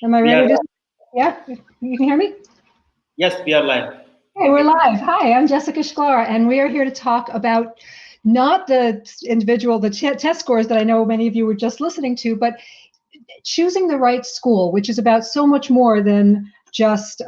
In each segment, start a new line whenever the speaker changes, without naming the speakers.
Am I ready to? Yeah, you can hear me?
Yes, we are live.
Hey, we're live. Hi, I'm Jessica Schklar, and we are here to talk about not the individual, the test scores that I know many of you were just listening to, but choosing the right school, which is about so much more than just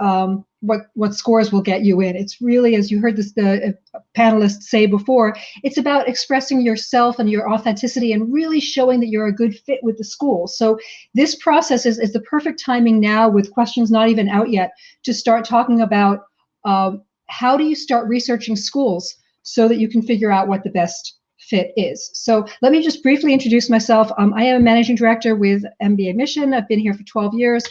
what scores will get you in. It's really, as you heard the panelists say before, it's about expressing yourself and your authenticity and really showing that you're a good fit with the school. So this process is the perfect timing now, with questions not even out yet, to start talking about how do you start researching schools so that you can figure out what the best fit is. So let me just briefly introduce myself. I am a managing director with mbaMission. I've been here for 12 years.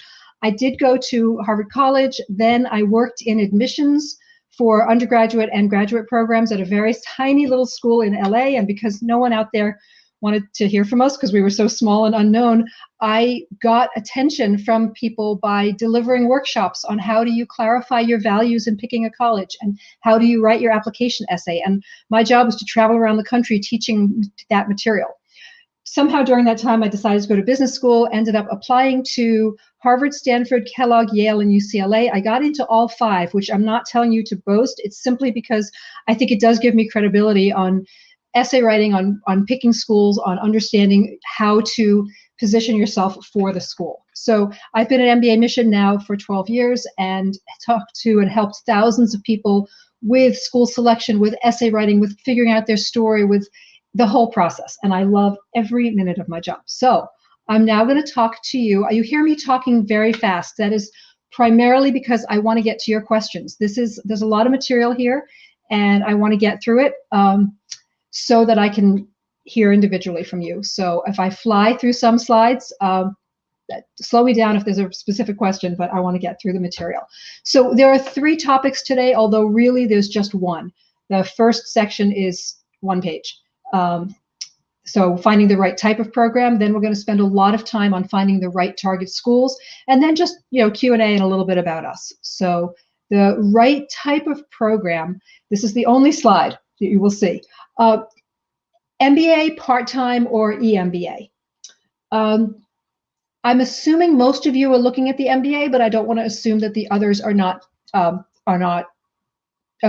I did go to Harvard College. Then I worked in admissions for undergraduate and graduate programs at a very tiny little school in LA. And because no one out there wanted to hear from us because we were so small and unknown, I got attention from people by delivering workshops on how do you clarify your values in picking a college and how do you write your application essay. And my job was to travel around the country teaching that material. Somehow during that time, I decided to go to business school, ended up applying to Harvard, Stanford, Kellogg, Yale, and UCLA. I got into all five, which I'm not telling you to boast. It's simply because I think it does give me credibility on essay writing, on picking schools, on understanding how to position yourself for the school. So I've been at mbaMission now for 12 years and talked to and helped thousands of people with school selection, with essay writing, with figuring out their story, with the whole process. And I love every minute of my job. So I'm now going to talk to you. You hear me talking very fast. That is primarily because I want to get to your questions. There's a lot of material here and I want to get through it so that I can hear individually from you. So if I fly through some slides, slow me down if there's a specific question, but I want to get through the material. So there are three topics today, although really there's just one. The first section is one page. So finding the right type of program, then we're going to spend a lot of time on finding the right target schools, and then just Q&A and a little bit about us. So the right type of program, this is the only slide that you will see. MBA, part-time, or EMBA. I'm assuming most of you are looking at the MBA, but I don't want to assume that the others are not of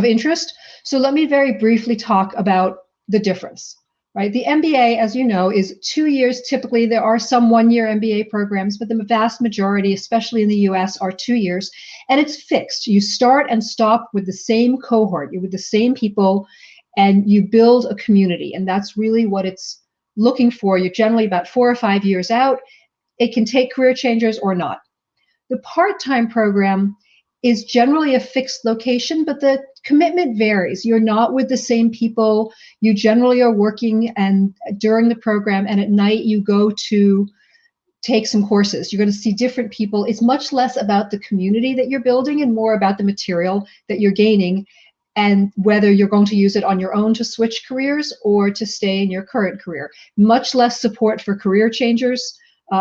interest. So let me very briefly talk about the difference. Right? The MBA, as you know, is 2 years. Typically, there are some one-year MBA programs, but the vast majority, especially in the US, are 2 years. And it's fixed. You start and stop with the same cohort, with the same people, and you build a community. And that's really what it's looking for. You're generally about 4 or 5 years out. It can take career changers or not. The part-time program is generally a fixed location, but the commitment varies. You're not with the same people. You generally are working and during the program, and at night you go to take some courses. You're going to see different people. It's much less about the community that you're building and more about the material that you're gaining and whether you're going to use it on your own to switch careers or to stay in your current career. Much less support for career changers.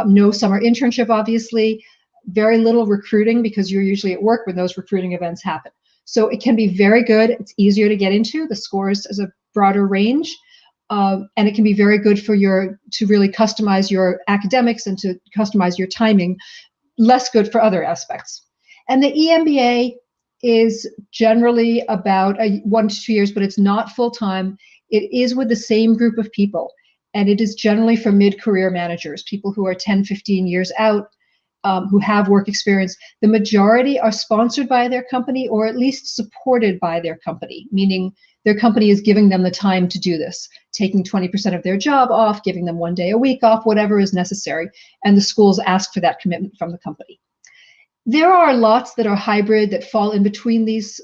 No summer internship, obviously. Very little recruiting because you're usually at work when those recruiting events happen. So it can be very good. It's easier to get into. The scores is a broader range. And it can be very good for to really customize your academics and to customize your timing. Less good for other aspects. And the EMBA is generally about 1 to 2 years, but it's not full-time. It is with the same group of people. And it is generally for mid-career managers, people who are 10, 15 years out, who have work experience. The majority are sponsored by their company or at least supported by their company, meaning their company is giving them the time to do this, taking 20% of their job off, giving them 1 day a week off, whatever is necessary, and the schools ask for that commitment from the company. There are lots that are hybrid that fall in between these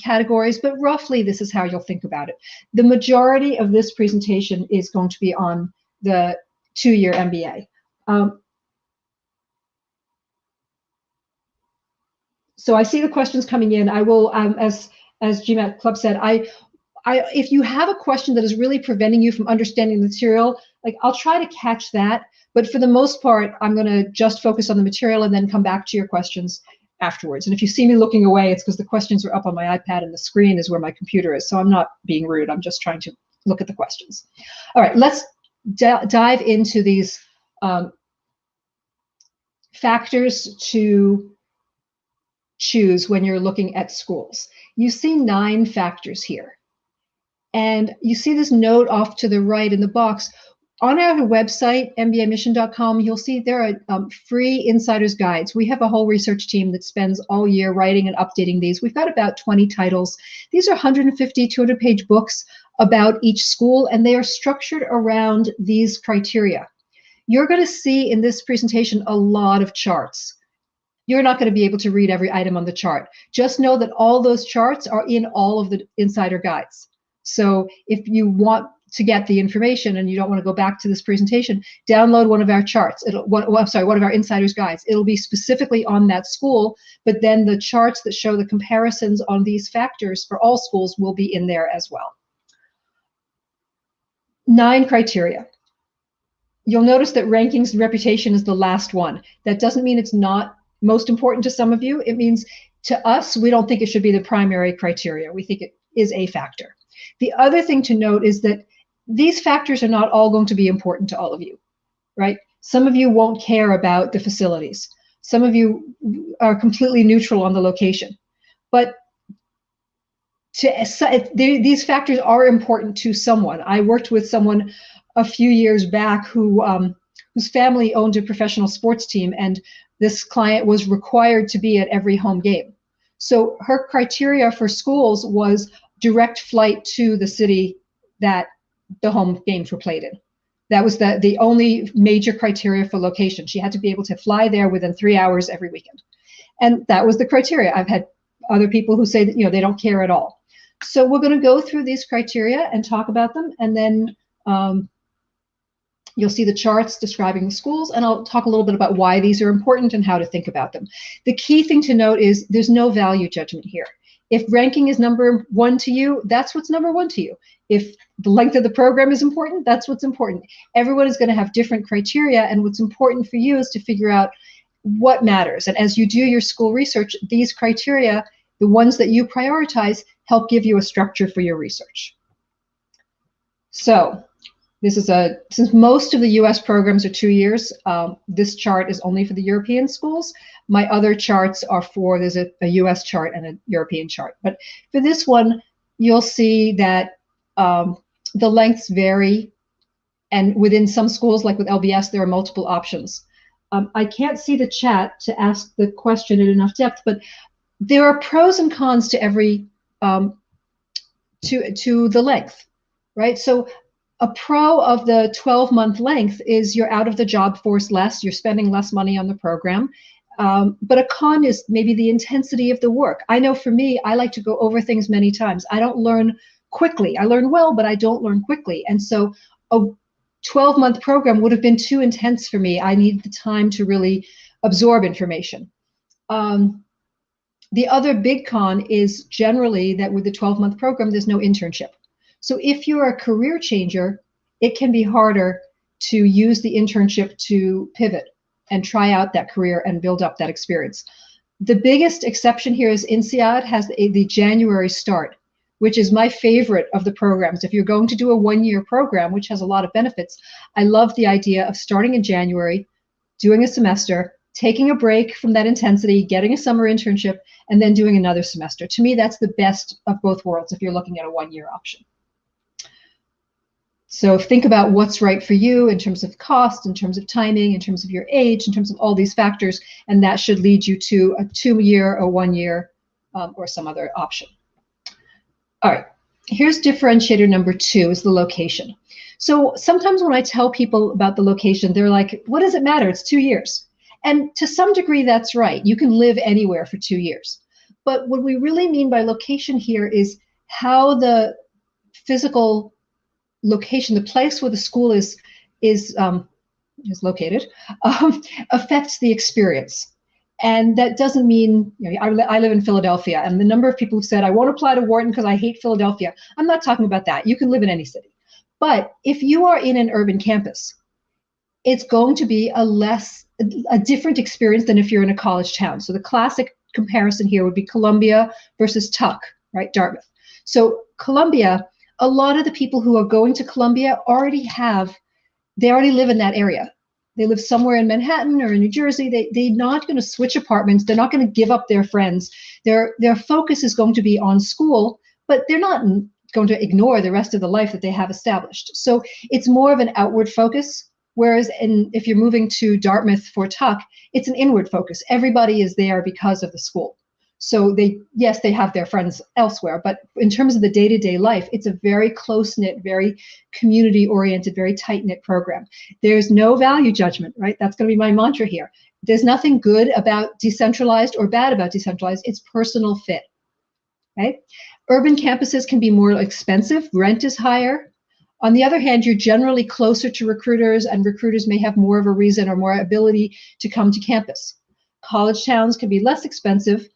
categories, but roughly this is how you'll think about it. The majority of this presentation is going to be on the 2-year MBA. So I see the questions coming in. I will, as GMAT Club said, if you have a question that is really preventing you from understanding the material, like I'll try to catch that. But for the most part, I'm going to just focus on the material and then come back to your questions afterwards. And if you see me looking away, it's because the questions are up on my iPad and the screen is where my computer is. So I'm not being rude. I'm just trying to look at the questions. All right, let's dive into these factors to choose when you're looking at schools. You see 9 factors here. And you see this note off to the right in the box. On our website, mbaMission.com, you'll see there are free insider's guides. We have a whole research team that spends all year writing and updating these. We've got about 20 titles. These are 150, 200-page books about each school, and they are structured around these criteria. You're going to see in this presentation a lot of charts. You're not going to be able to read every item on the chart. Just know that all those charts are in all of the insider guides. So if you want to get the information and you don't want to go back to this presentation, download one of our charts. One of our insider's guides. It'll be specifically on that school, but then the charts that show the comparisons on these factors for all schools will be in there as well. 9 criteria. You'll notice that rankings reputation is the last one. That doesn't mean it's not most important to some of you. It means to us, we don't think it should be the primary criteria. We think it is a factor. The other thing to note is that these factors are not all going to be important to all of you, right? Some of you won't care about the facilities. Some of you are completely neutral on the location. But these factors are important to someone. I worked with someone a few years back whose family owned a professional sports team, and this client was required to be at every home game. So her criteria for schools was direct flight to the city that the home games were played in. That was the only major criteria for location. She had to be able to fly there within 3 hours every weekend. And that was the criteria. I've had other people who say that, they don't care at all. So we're going to go through these criteria and talk about them, and then you'll see the charts describing the schools, and I'll talk a little bit about why these are important and how to think about them. The key thing to note is there's no value judgment here. If ranking is number 1 to you, that's what's number 1 to you. If the length of the program is important, that's what's important. Everyone is going to have different criteria, and what's important for you is to figure out what matters. And as you do your school research, these criteria, the ones that you prioritize, help give you a structure for your research. So this is since most of the US programs are 2 years, this chart is only for the European schools. My other charts are there's a US chart and a European chart. But for this one, you'll see that the lengths vary. And within some schools, like with LBS, there are multiple options. I can't see the chat to ask the question in enough depth, but there are pros and cons to every, to the length, right? So a pro of the 12-month length is you're out of the job force less, you're spending less money on the program. But a con is maybe the intensity of the work. I know for me, I like to go over things many times. I don't learn quickly. I learn well, but I don't learn quickly. And so a 12-month program would have been too intense for me. I need the time to really absorb information. The other big con is generally that with the 12-month program, there's no internship. So if you're a career changer, it can be harder to use the internship to pivot and try out that career and build up that experience. The biggest exception here is INSEAD has the January start, which is my favorite of the programs. If you're going to do a 1-year program, which has a lot of benefits, I love the idea of starting in January, doing a semester, taking a break from that intensity, getting a summer internship, and then doing another semester. To me, that's the best of both worlds if you're looking at a 1-year option. So think about what's right for you in terms of cost, in terms of timing, in terms of your age, in terms of all these factors, and that should lead you to a 2-year, a 1-year, or some other option. All right, here's differentiator number 2 is the location. So sometimes when I tell people about the location, they're like, what does it matter? It's 2 years. And to some degree, that's right. You can live anywhere for 2 years. But what we really mean by location here is how the physical location, the place where the school is located, affects the experience. And that doesn't mean, I live in Philadelphia, and the number of people who've said, I won't apply to Wharton because I hate Philadelphia. I'm not talking about that. You can live in any city. But if you are in an urban campus, it's going to be a different experience than if you're in a college town. So the classic comparison here would be Columbia versus Tuck, right? Dartmouth. So Columbia, a lot of the people who are going to Columbia already live in that area. They live somewhere in Manhattan or in New Jersey. They're not going to switch apartments. They're not going to give up their friends. Their focus is going to be on school, but they're not going to ignore the rest of the life that they have established. So it's more of an outward focus. Whereas if you're moving to Dartmouth for Tuck, it's an inward focus. Everybody is there because of the school. So they have their friends elsewhere, but in terms of the day-to-day life, it's a very close-knit, very community-oriented, very tight-knit program. There's no value judgment, right? That's going to be my mantra here. There's nothing good about decentralized or bad about decentralized. It's personal fit, right? Urban campuses can be more expensive. Rent is higher. On the other hand, you're generally closer to recruiters, and recruiters may have more of a reason or more ability to come to campus. College towns can be less expensive,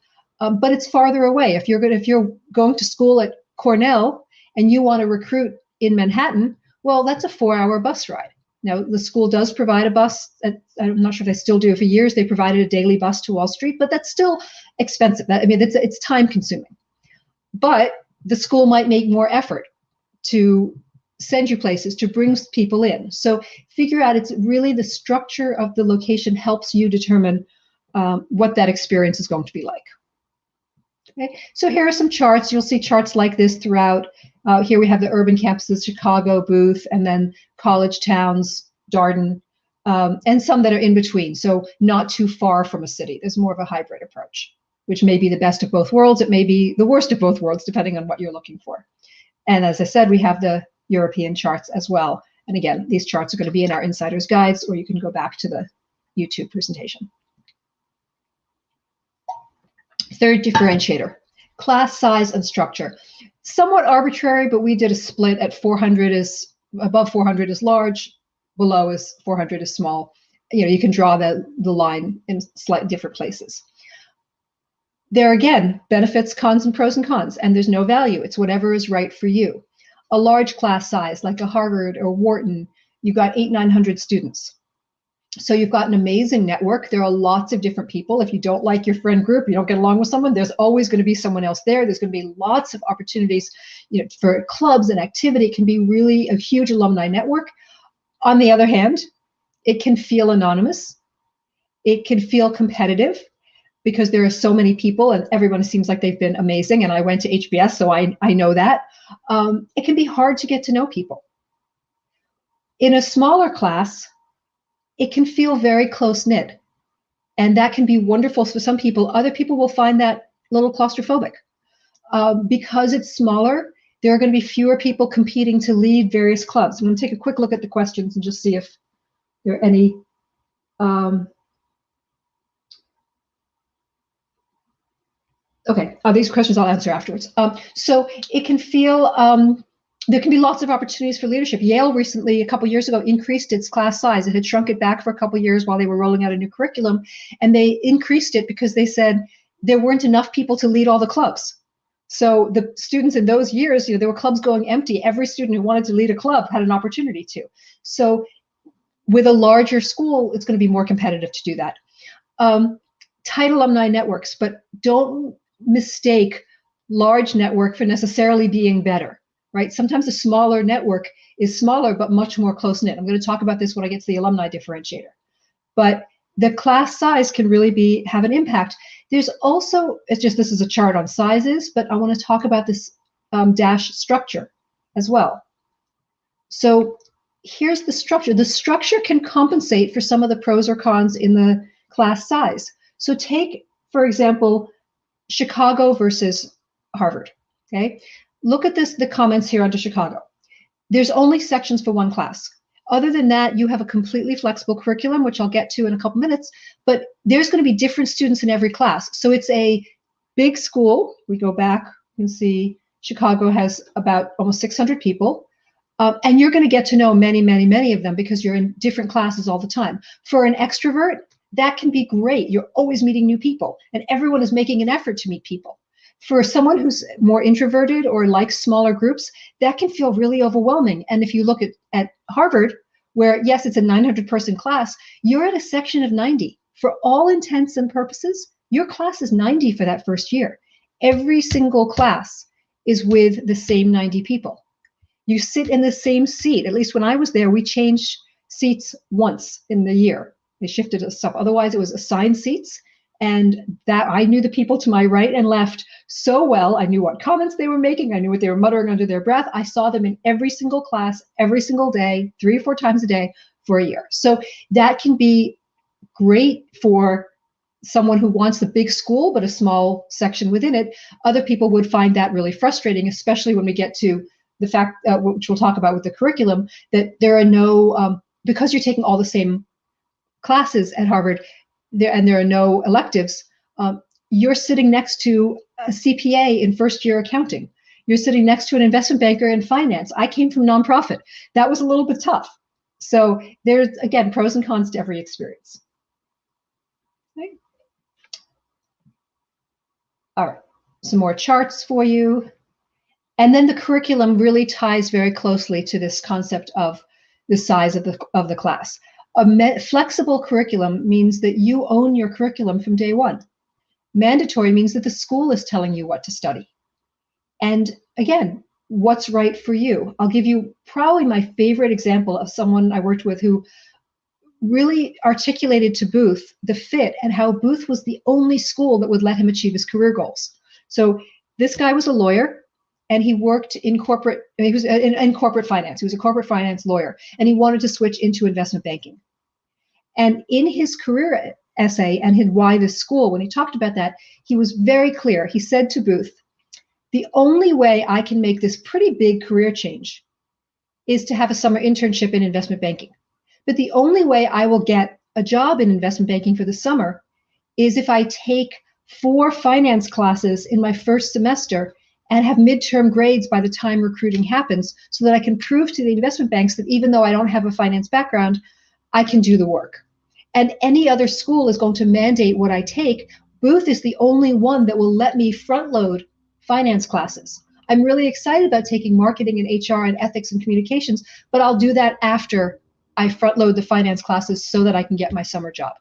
but it's farther away. If you're going to school at Cornell and you want to recruit in Manhattan, well, that's a 4-hour bus ride. Now, the school does provide a bus. I'm not sure if they still do. For years, they provided a daily bus to Wall Street, but that's still expensive. It's time consuming. But the school might make more effort to send you places, to bring people in. So figure out, it's really the structure of the location helps you determine what that experience is going to be like. Okay, so here are some charts. You'll see charts like this throughout. Here we have the urban campuses, Chicago, Booth, and then college towns, Darden, and some that are in between, so not too far from a city. There's more of a hybrid approach, which may be the best of both worlds. It may be the worst of both worlds, depending on what you're looking for. And as I said, we have the European charts as well. And again, these charts are going to be in our insider's guides, or you can go back to the YouTube presentation. Third differentiator, class size and structure. Somewhat arbitrary, but we did a split at 400 is above 400 is large, below is 400 is small. You can draw the line in slightly different places. There again, benefits, cons, and pros and cons, and there's no value. It's whatever is right for you. A large class size, like a Harvard or Wharton, you've got 800-900 students. So you've got an amazing network. There are lots of different people. If you don't like your friend group, you don't get along with someone, there's always going to be someone else there. There's going to be lots of opportunities, for clubs and activity. It can be really a huge alumni network. On the other hand, it can feel anonymous. It can feel competitive because there are so many people and everyone seems like they've been amazing. And I went to HBS, so I know that. It can be hard to get to know people. In a smaller class, it can feel very close-knit, and that can be wonderful for some people. Other people will find that a little claustrophobic. Because it's smaller, there are going to be fewer people competing to lead various clubs. I'm going to take a quick look at the questions and just see if there are any. Okay, these questions I'll answer afterwards. So it can feel, there can be lots of opportunities for leadership. Yale recently, a couple years ago, increased its class size. It had shrunk it back for a couple years while they were rolling out a new curriculum, and they increased it because they said there weren't enough people to lead all the clubs. So the students in those years, there were clubs going empty. Every student who wanted to lead a club had an opportunity to. So with a larger school, it's going to be more competitive to do that. Tight alumni networks, but don't mistake large network for necessarily being better, right? Sometimes a smaller network is smaller, but much more close-knit. I'm going to talk about this when I get to the alumni differentiator. But the class size can really have an impact. There's also, this is a chart on sizes, but I want to talk about this dash structure as well. So here's the structure. The structure can compensate for some of the pros or cons in the class size. So take, for example, Chicago versus Harvard, okay? Look at the comments here under Chicago. There's only sections for one class. Other than that, you have a completely flexible curriculum, which I'll get to in a couple minutes, but there's going to be different students in every class. So it's a big school. We go back, you can see Chicago has about almost 600 people, and you're going to get to know many, many, many of them because you're in different classes all the time. For an extrovert, that can be great. You're always meeting new people, and everyone is making an effort to meet people. For someone who's more introverted or likes smaller groups, that can feel really overwhelming. And if you look at Harvard, where, yes, it's a 900-person class, you're at a section of 90. For all intents and purposes, your class is 90 for that first year. Every single class is with the same 90 people. You sit in the same seat. At least when I was there, we changed seats once in the year. They shifted stuff. Otherwise, it was assigned seats. And that I knew the people to my right and left so well. I knew what comments they were making. I knew what they were muttering under their breath. I saw them in every single class, every single day, 3 or 4 times a day for a year. So that can be great for someone who wants the big school, but a small section within it. Other people would find that really frustrating, especially when we get to the fact, which we'll talk about with the curriculum, that there are no, because you're taking all the same classes at Harvard, there are no electives, you're sitting next to a CPA in first year accounting. You're sitting next to an investment banker in finance. I came from nonprofit. That was a little bit tough. So there's, again, pros and cons to every experience. Okay. All right, some more charts for you. And then the curriculum really ties very closely to this concept of the size of the class. A flexible curriculum means that you own your curriculum from day one. Mandatory means that the school is telling you what to study. And again, what's right for you? I'll give you probably my favorite example of someone I worked with who really articulated to Booth the fit and how Booth was the only school that would let him achieve his career goals. So this guy was a lawyer, and he worked in corporate, he was in corporate finance. He was a corporate finance lawyer, and he wanted to switch into investment banking. And in his career essay and his why this school, when he talked about that, he was very clear. He said to Booth, the only way I can make this pretty big career change is to have a summer internship in investment banking. But the only way I will get a job in investment banking for the summer is if I take 4 finance classes in my first semester and have midterm grades by the time recruiting happens, so that I can prove to the investment banks that even though I don't have a finance background, I can do the work. And any other school is going to mandate what I take. Booth is the only one that will let me front load finance classes. I'm really excited about taking marketing and HR and ethics and communications, but I'll do that after I front load the finance classes so that I can get my summer job.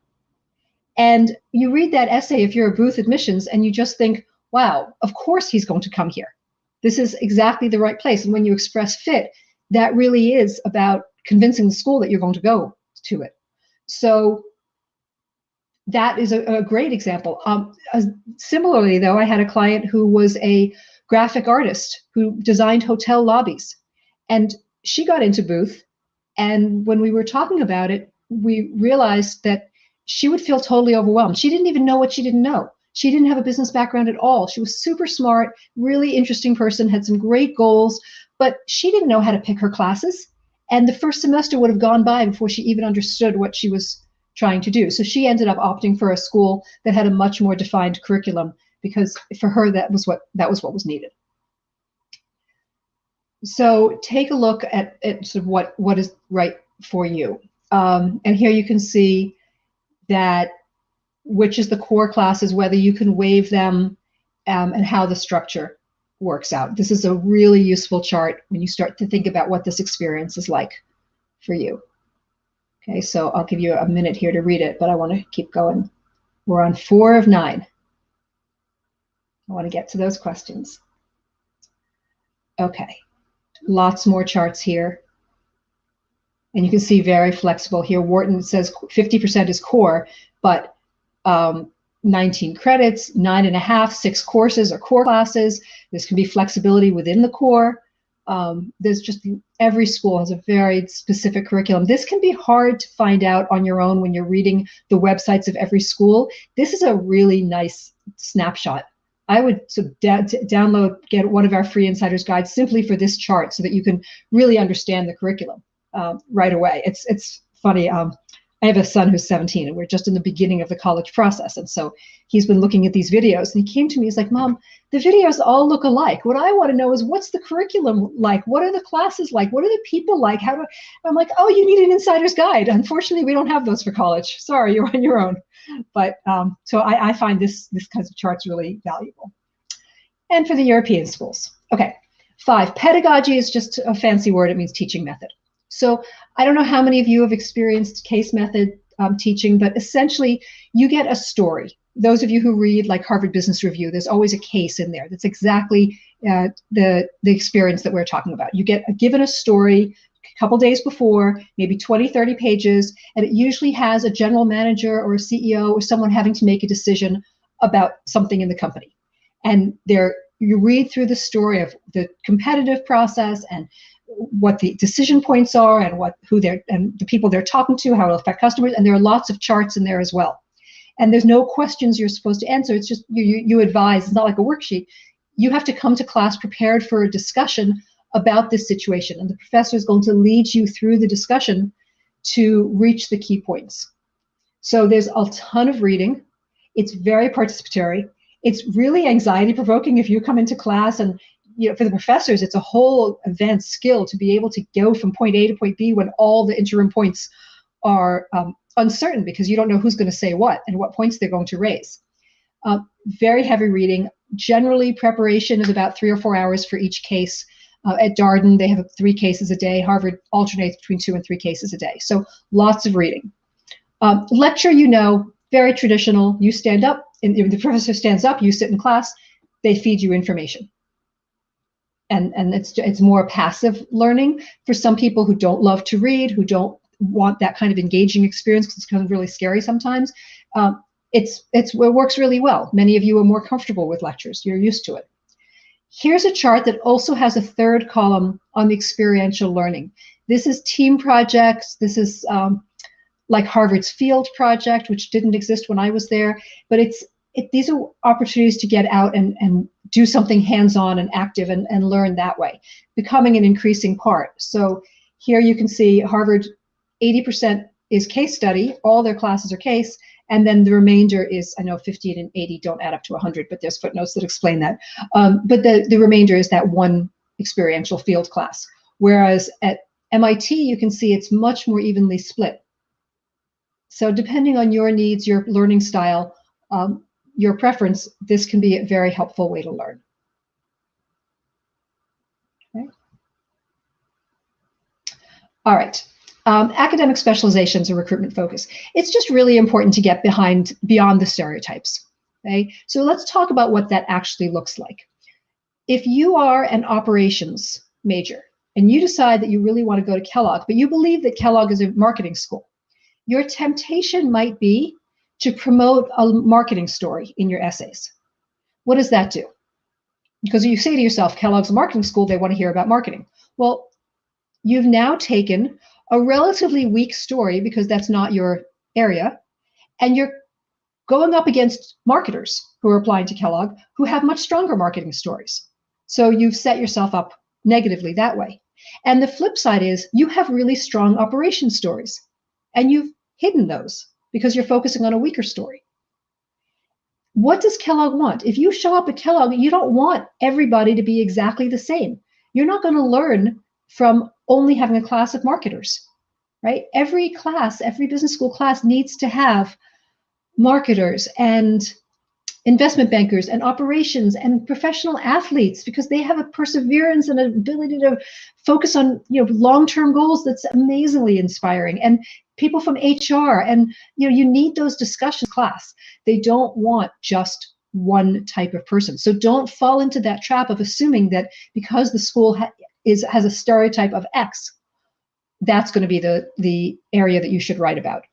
And you read that essay if you're a Booth admissions and you just think, wow, of course he's going to come here. This is exactly the right place. And when you express fit, that really is about convincing the school that you're going to go to it. So that is a great example. Similarly, though, I had a client who was a graphic artist who designed hotel lobbies. And she got into Booth. And when we were talking about it, we realized that she would feel totally overwhelmed. She didn't even know what she didn't know. She didn't have a business background at all. She was super smart, really interesting person, had some great goals, but she didn't know how to pick her classes. And the first semester would have gone by before she even understood what she was trying to do. So she ended up opting for a school that had a much more defined curriculum, because for her, that was what was needed. So take a look at sort of what is right for you. And here you can see that which is the core classes, whether you can waive them, and how the structure works out. This is a really useful chart when you start to think about what this experience is like for you. Okay, so I'll give you a minute here to read it, but I want to keep going. We're on 4 of 9. I want to get to those questions. Okay, lots more charts here. And you can see very flexible here. Wharton says 50% is core, but 19 credits, 9.5, 6 courses or core classes. This can be flexibility within the core. There's just, every school has a very specific curriculum. This can be hard to find out on your own when you're reading the websites of every school. This is a really nice snapshot. I would download, get one of our free insiders guides simply for this chart so that you can really understand the curriculum right away. It's funny. I have a son who's 17, and we're just in the beginning of the college process. And so he's been looking at these videos, and he came to me, he's like, Mom, the videos all look alike. What I want to know is, what's the curriculum like? What are the classes like? What are the people like? I'm like, oh, you need an insider's guide. Unfortunately, we don't have those for college. Sorry, you're on your own. But so I find this kind of charts really valuable. And for the European schools. Okay, 5, pedagogy is just a fancy word. It means teaching method. So I don't know how many of you have experienced case method teaching, but essentially you get a story. Those of you who read like Harvard Business Review, there's always a case in there. That's exactly the experience that we're talking about. You get given a story, couple days before, maybe 20, 30 pages, and it usually has a general manager or a CEO or someone having to make a decision about something in the company. And you read through the story of the competitive process and what the decision points are and the people they're talking to, how it'll affect customers, and there are lots of charts in there as well. And there's no questions you're supposed to answer. It's just you advise. It's not like a worksheet. You have to come to class prepared for a discussion about this situation, and the professor is going to lead you through the discussion to reach the key points. So there's a ton of reading. It's very participatory. It's really anxiety provoking if you come into class, and for the professors, it's a whole advanced skill to be able to go from point A to point B when all the interim points are uncertain, because you don't know who's going to say what and what points they're going to raise. Very heavy reading. Generally, preparation is about 3 or 4 hours for each case. At Darden, they have 3 cases a day. Harvard alternates between 2 and 3 cases a day. So lots of reading. Lecture, very traditional. You stand up, and the professor stands up, you sit in class, they feed you information. And it's more passive learning for some people who don't love to read, who don't want that kind of engaging experience because it's kind of really scary sometimes. It works really well. Many of you are more comfortable with lectures. You're used to it. Here's a chart that also has a third column on the experiential learning. This is team projects. This is like Harvard's field project, which didn't exist when I was there. But these are opportunities to get out and do something hands-on and active and learn that way, becoming an increasing part. So here you can see Harvard, 80% is case study. All their classes are case. And then the remainder is, I know 50 and 80 don't add up to 100, but there's footnotes that explain that. But the remainder is that one experiential field class. Whereas at MIT, you can see it's much more evenly split. So depending on your needs, your learning style, your preference, this can be a very helpful way to learn. Okay. All right. Academic specializations or recruitment focus. It's just really important to get beyond the stereotypes. Okay? So let's talk about what that actually looks like. If you are an operations major and you decide that you really want to go to Kellogg, but you believe that Kellogg is a marketing school, your temptation might be to promote a marketing story in your essays. What does that do? Because you say to yourself, Kellogg's a marketing school, they want to hear about marketing. Well, you've now taken a relatively weak story, because that's not your area, and you're going up against marketers who are applying to Kellogg who have much stronger marketing stories. So you've set yourself up negatively that way. And the flip side is you have really strong operation stories, and you've hidden those because you're focusing on a weaker story. What does Kellogg want? If you show up at Kellogg, you don't want everybody to be exactly the same. You're not going to learn from only having a class of marketers, right? Every class, every business school class needs to have marketers and investment bankers and operations and professional athletes, because they have a perseverance and an ability to focus on long-term goals that's amazingly inspiring, and people from HR, and you need those discussions class. They don't want just one type of person. So don't fall into that trap of assuming that because the school has a stereotype of X, that's going to be the area that you should write about.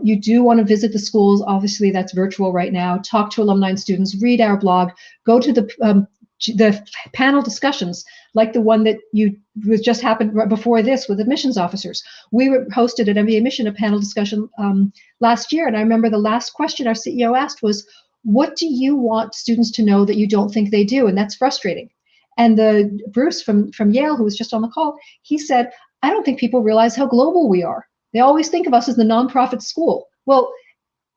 You do want to visit the schools. Obviously, that's virtual right now. Talk to alumni and students. Read our blog. Go to the panel discussions, like the one that just happened right before this with admissions officers. We hosted at mbaMission a panel discussion last year, and I remember the last question our CEO asked was, "What do you want students to know that you don't think they do?" And that's frustrating. And Bruce from Yale, who was just on the call, he said, "I don't think people realize how global we are. They always think of us as the nonprofit school." Well,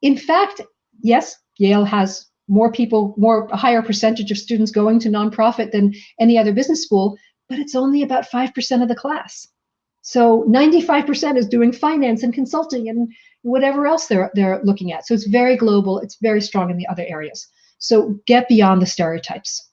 in fact, yes, Yale has a higher percentage of students going to nonprofit than any other business school, but it's only about 5% of the class. So 95% is doing finance and consulting and whatever else they're looking at. So it's very global. It's very strong in the other areas. So get beyond the stereotypes.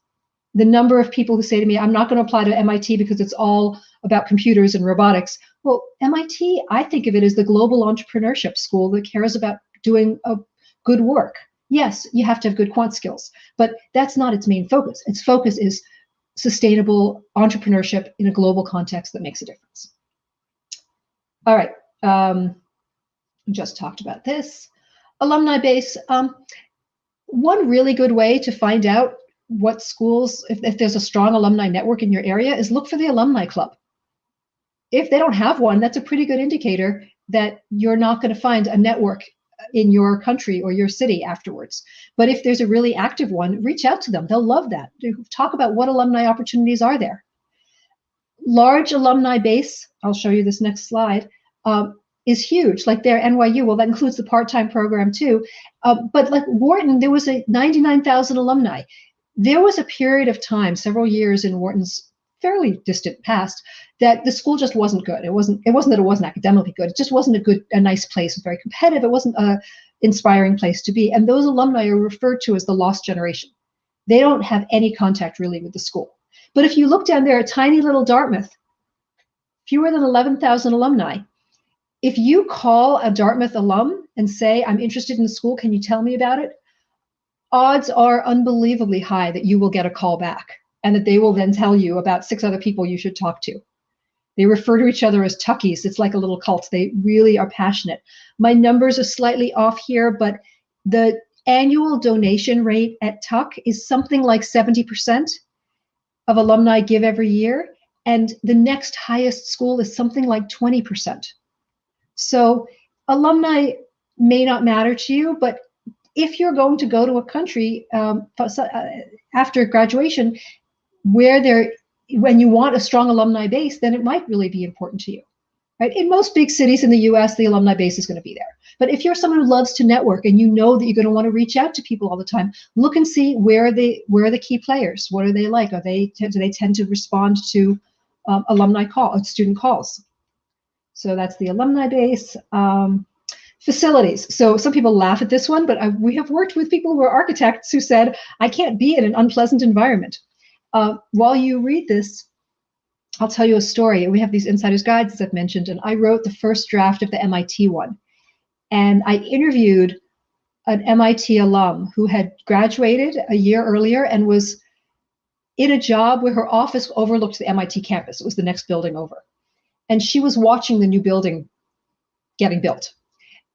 The number of people who say to me, "I'm not going to apply to MIT because it's all about computers and robotics." Well, MIT, I think of it as the global entrepreneurship school that cares about doing a good work. Yes, you have to have good quant skills, but that's not its main focus. Its focus is sustainable entrepreneurship in a global context that makes a difference. All right. Just talked about this. Alumni base. One really good way to find out what schools, if there's a strong alumni network in your area, is look for the alumni club. If they don't have one, that's a pretty good indicator that you're not going to find a network in your country or your city afterwards. But if there's a really active one, reach out to them. They'll love that. Talk about what alumni opportunities are there. Large alumni base, I'll show you this next slide, is huge. Like their NYU, well, that includes the part-time program too. But like Wharton, there was a 99,000 alumni. There was a period of time, several years in Wharton's fairly distant past, that the school just wasn't good. It wasn't that it wasn't academically good. It just wasn't a nice place. It was very competitive. It wasn't an inspiring place to be. And those alumni are referred to as the lost generation. They don't have any contact really with the school. But if you look down there at tiny little Dartmouth, fewer than 11,000 alumni. If you call a Dartmouth alum and say, I'm interested in the school, can you tell me about it? Odds are unbelievably high that you will get a call back and that they will then tell you about 6 other people you should talk to. They refer to each other as Tuckies. It's like a little cult. They really are passionate. My numbers are slightly off here, but the annual donation rate at Tuck is something like 70% of alumni give every year. And the next highest school is something like 20%. So alumni may not matter to you, but if you're going to go to a country after graduation when you want a strong alumni base, then it might really be important to you, right? In most big cities in the US, the alumni base is going to be there. But if you're someone who loves to network and you know that you're going to want to reach out to people all the time, look and see where are the key players. What are they like? Do they tend to respond to student calls? So that's the alumni base. Facilities. So some people laugh at this one, but we have worked with people who are architects who said, I can't be in an unpleasant environment. While you read this, I'll tell you a story. We have these insider's guides, as I've mentioned, and I wrote the first draft of the MIT one. And I interviewed an MIT alum who had graduated a year earlier and was in a job where her office overlooked the MIT campus. It was the next building over. And she was watching the new building getting built.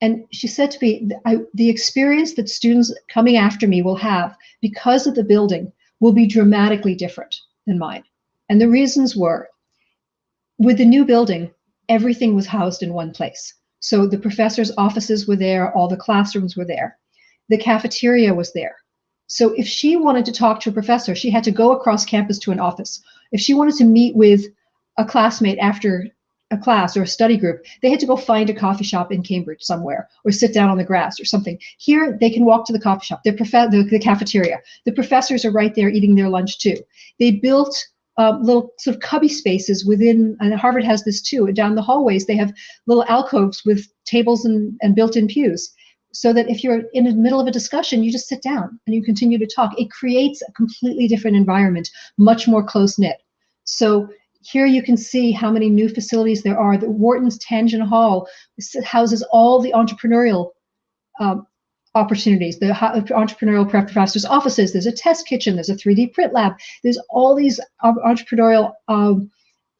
And she said to me, the experience that students coming after me will have because of the building will be dramatically different than mine. And the reasons were, with the new building, everything was housed in one place. So the professors' offices were there, all the classrooms were there. The cafeteria was there. So if she wanted to talk to a professor, she had to go across campus to an office. If she wanted to meet with a classmate after a class or a study group, they had to go find a coffee shop in Cambridge somewhere or sit down on the grass or something. Here, they can walk to the coffee shop, the cafeteria. The professors are right there eating their lunch too. They built little sort of cubby spaces within, and Harvard has this too, down the hallways, they have little alcoves with tables and built-in pews, so that if you're in the middle of a discussion, you just sit down and you continue to talk. It creates a completely different environment, much more close-knit. So here you can see how many new facilities there are. The Wharton's Tangent Hall houses all the entrepreneurial opportunities, the entrepreneurial professors' offices. There's a test kitchen. There's a 3D print lab. There's all these entrepreneurial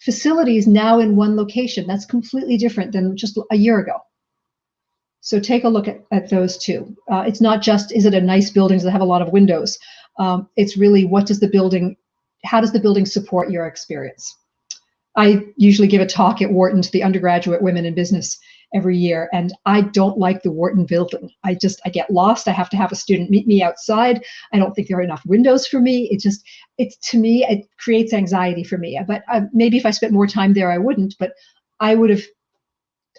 facilities now in one location. That's completely different than just a year ago. So take a look at those two. It's not just, is it a nice building? Does it have a lot of windows? It's really, how does the building support your experience? I usually give a talk at Wharton to the undergraduate women in business every year, and I don't like the Wharton building. I get lost. I have to have a student meet me outside. I don't think there are enough windows for me. To me, it creates anxiety for me. But maybe if I spent more time there, I wouldn't, but I would have,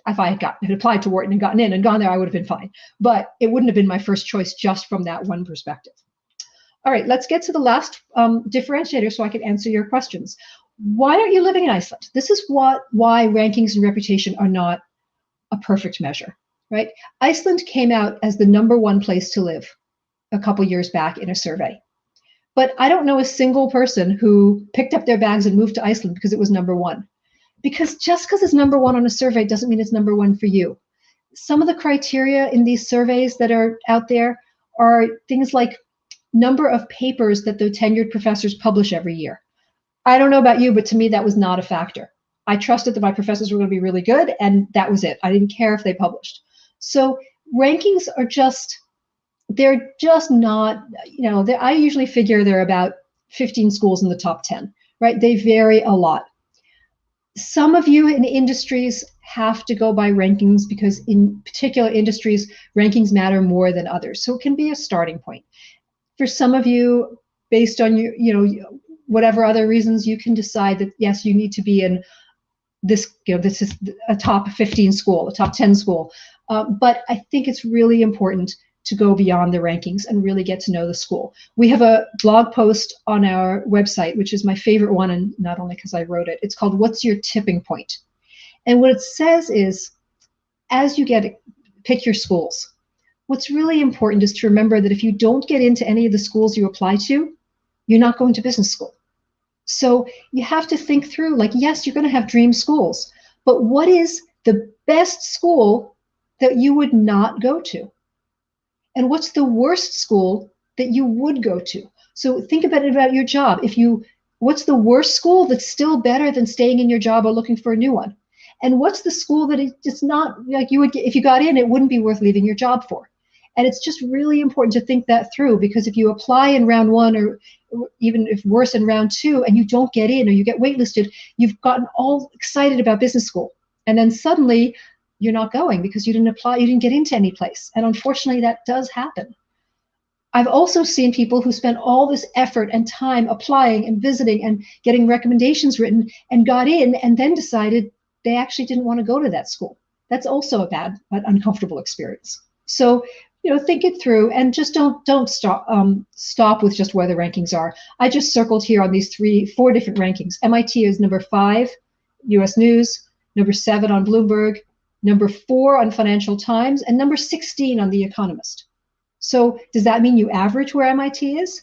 if I had applied to Wharton and gotten in and gone there, I would have been fine. But it wouldn't have been my first choice just from that one perspective. All right, let's get to the last differentiator so I can answer your questions. Why aren't you living in Iceland? This is why rankings and reputation are not a perfect measure, right? Iceland came out as the #1 place to live a couple years back in a survey. But I don't know a single person who picked up their bags and moved to Iceland because it was #1. Because just because it's #1 on a survey doesn't mean it's #1 for you. Some of the criteria in these surveys that are out there are things like number of papers that the tenured professors publish every year. I don't know about you, but to me, that was not a factor. I trusted that my professors were going to be really good, and that was it. I didn't care if they published. So rankings are they're just not, I usually figure there are about 15 schools in the top 10, right? They vary a lot. Some of you in industries have to go by rankings because in particular industries, rankings matter more than others. So it can be a starting point. For some of you, based on whatever other reasons, you can decide that, yes, you need to be in this, this is a top 15 school, a top 10 school. But I think it's really important to go beyond the rankings and really get to know the school. We have a blog post on our website, which is my favorite one, and not only because I wrote it. It's called "What's Your Tipping Point?" And what it says is, as you pick your schools, what's really important is to remember that if you don't get into any of the schools you apply to, you're not going to business school. So you have to think through, like, yes, you're going to have dream schools, but what is the best school that you would not go to? And what's the worst school that you would go to? So think about your job. What's the worst school that's still better than staying in your job or looking for a new one? And what's the school that it's not like you would get, if you got in, it wouldn't be worth leaving your job for? And it's just really important to think that through, because if you apply in round one, or even if worse in round two, and you don't get in or you get waitlisted, you've gotten all excited about business school. And then suddenly you're not going because you didn't apply, you didn't get into any place. And unfortunately, that does happen. I've also seen people who spent all this effort and time applying and visiting and getting recommendations written and got in and then decided they actually didn't want to go to that school. That's also a bad, uncomfortable experience. So, think it through and just don't stop with just where the rankings are. I just circled here on these 4 different rankings. MIT is number 5, US News, number 7 on Bloomberg, number 4 on Financial Times, and number 16 on The Economist. So does that mean you average where MIT is?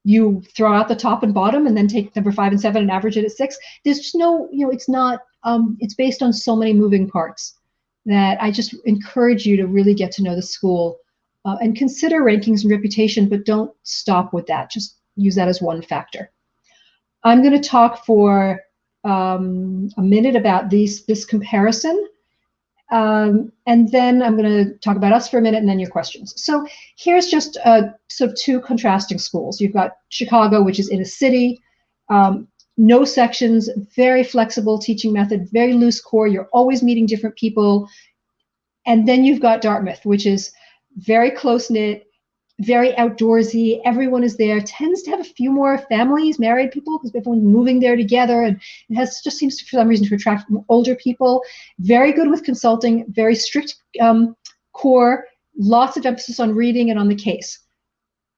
You throw out the top and bottom and then take number 5 and 7 and average it at 6? There's just no, it's not, it's based on so many moving parts that I just encourage you to really get to know the school and consider rankings and reputation, but don't stop with that. Just use that as one factor. I'm going to talk for a minute about this comparison. And then I'm going to talk about us for a minute and then your questions. So here's just sort of 2 contrasting schools. You've got Chicago, which is in a city, no sections, very flexible teaching method, very loose core. You're always meeting different people. And then you've got Dartmouth, which is very close-knit, very outdoorsy. Everyone is there, tends to have a few more families, married people, because everyone's moving there together, and it just seems to, for some reason, to attract older people. Very good with consulting, very strict core, lots of emphasis on reading and on the case.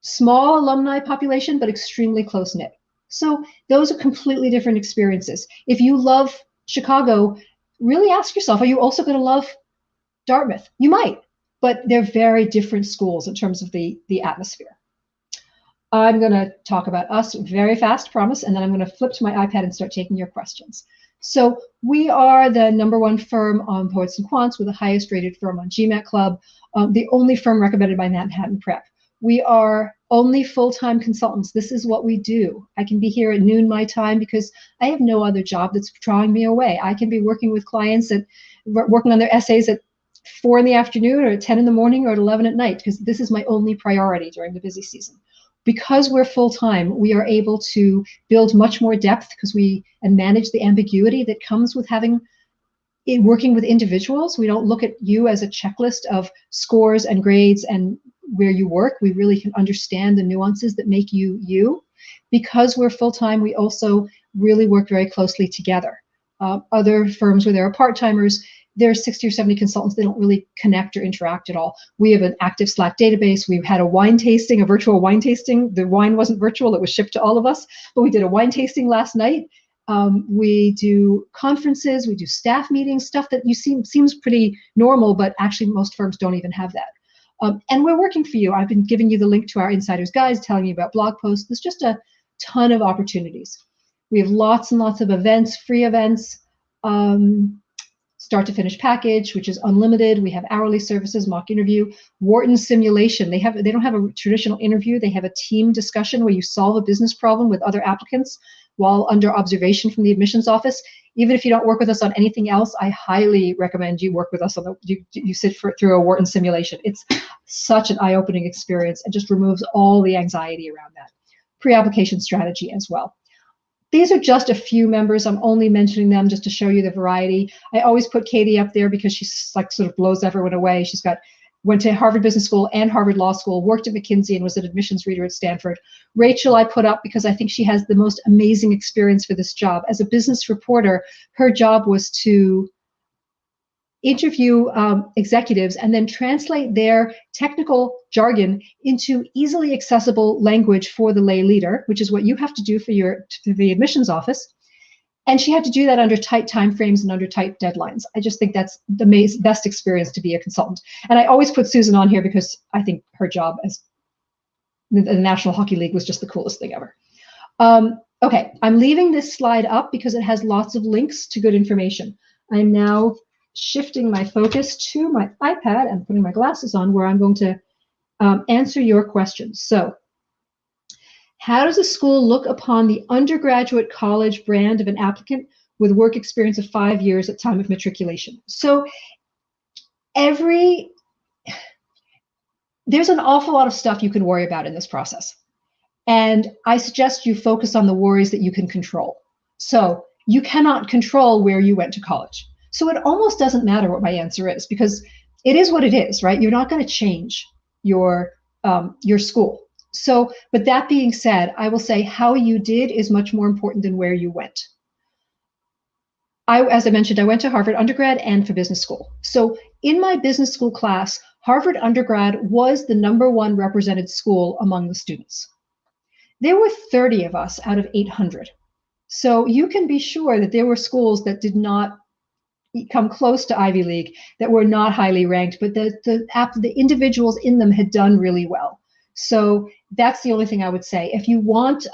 Small alumni population, but extremely close-knit. So those are completely different experiences. If you love Chicago, really ask yourself, are you also going to love Dartmouth? You might, but they're very different schools in terms of the atmosphere. I'm going to talk about us very fast, promise, and then I'm going to flip to my iPad and start taking your questions. So we are the #1 firm on Poets and Quants. We're the highest rated firm on GMAT Club, the only firm recommended by Manhattan Prep. We are only full-time consultants. This is what we do. I can be here at noon my time because I have no other job that's drawing me away. I can be working with clients working on their essays at 4 in the afternoon or at 10 in the morning or at 11 at night, because this is my only priority during the busy season. Because we're full-time, we are able to build much more depth and manage the ambiguity that comes with working with individuals. We don't look at you as a checklist of scores and grades and where you work. We really can understand the nuances that make you you. Because we're full-time, we also really work very closely together. Other firms where there are part-timers, there are 60 or 70 consultants. They don't really connect or interact at all. We have an active Slack database. We've had a virtual wine tasting. The wine wasn't virtual, it was shipped to all of us, but we did a wine tasting last night. We do conferences, we do staff meetings, stuff that seems pretty normal, but actually most firms don't even have that. And we're working for you. I've been giving you the link to our Insider's Guides, telling you about blog posts. There's just a ton of opportunities. We have lots and lots of events, free events, start to finish package, which is unlimited. We have hourly services, mock interview, Wharton simulation. They don't have a traditional interview. They have a team discussion where you solve a business problem with other applicants while under observation from the admissions office. Even if you don't work with us on anything else, I highly recommend you work with us on you sit through a Wharton simulation. It's such an eye-opening experience and just removes all the anxiety around that. Pre-application strategy as well. These are just a few members. I'm only mentioning them just to show you the variety. I always put Katie up there because she's like sort of blows everyone away. She's went to Harvard Business School and Harvard Law School, worked at McKinsey and was an admissions reader at Stanford. Rachel I put up because I think she has the most amazing experience for this job. As a business reporter, her job was to interview executives and then translate their technical jargon into easily accessible language for the lay leader, which is what you have to do for the admissions office. And she had to do that under tight timeframes and under tight deadlines. I just think that's the best experience to be a consultant. And I always put Susan on here because I think her job as the National Hockey League was just the coolest thing ever. Okay, I'm leaving this slide up because it has lots of links to good information. I'm now shifting my focus to my iPad and putting my glasses on where I'm going to answer your questions. So, how does a school look upon the undergraduate college brand of an applicant with work experience of 5 years at time of matriculation? So there's an awful lot of stuff you can worry about in this process. And I suggest you focus on the worries that you can control. So you cannot control where you went to college. So it almost doesn't matter what my answer is because it is what it is, right? You're not going to change your school. So, but that being said, I will say how you did is much more important than where you went. As I mentioned, I went to Harvard undergrad and for business school. So in my business school class, Harvard undergrad was the #1 represented school among the students. There were 30 of us out of 800. So you can be sure that there were schools that did not come close to Ivy League, that were not highly ranked, but the individuals in them had done really well. So that's the only thing I would say. If you want,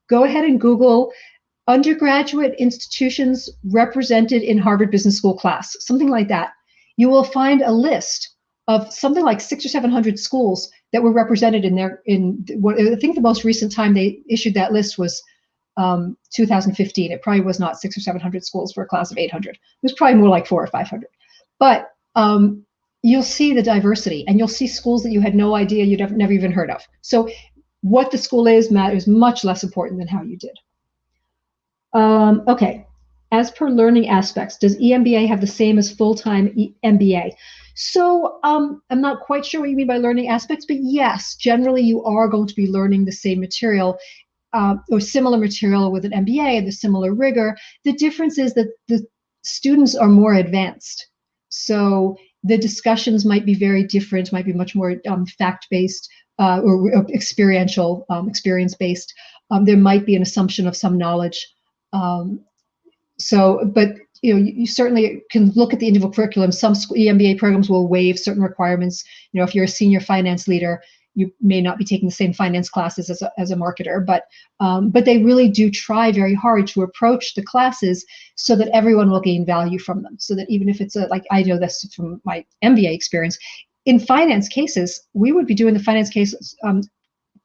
go ahead and Google undergraduate institutions represented in Harvard Business School class, something like that. You will find a list of something like 600 or 700 schools that were represented I think the most recent time they issued that list was 2015. It probably was not 600 or 700 schools for a class of 800. It was probably more like 400 or 500. But you'll see the diversity, and you'll see schools that you had no idea you'd never even heard of. So what the school is matters much less important than how you did. Okay, as per learning aspects, does EMBA have the same as full-time MBA? So I'm not quite sure what you mean by learning aspects, but yes, generally you are going to be learning the same material or similar material with an MBA and the similar rigor. The difference is that the students are more advanced. So the discussions might be very different, might be much more fact-based or experiential, experience-based. There might be an assumption of some knowledge. But you certainly can look at the individual curriculum. Some EMBA programs will waive certain requirements. If you're a senior finance leader, you may not be taking the same finance classes as a marketer, but they really do try very hard to approach the classes so that everyone will gain value from them. So that even if it's like I know this from my MBA experience, in finance cases, we would be doing the finance cases,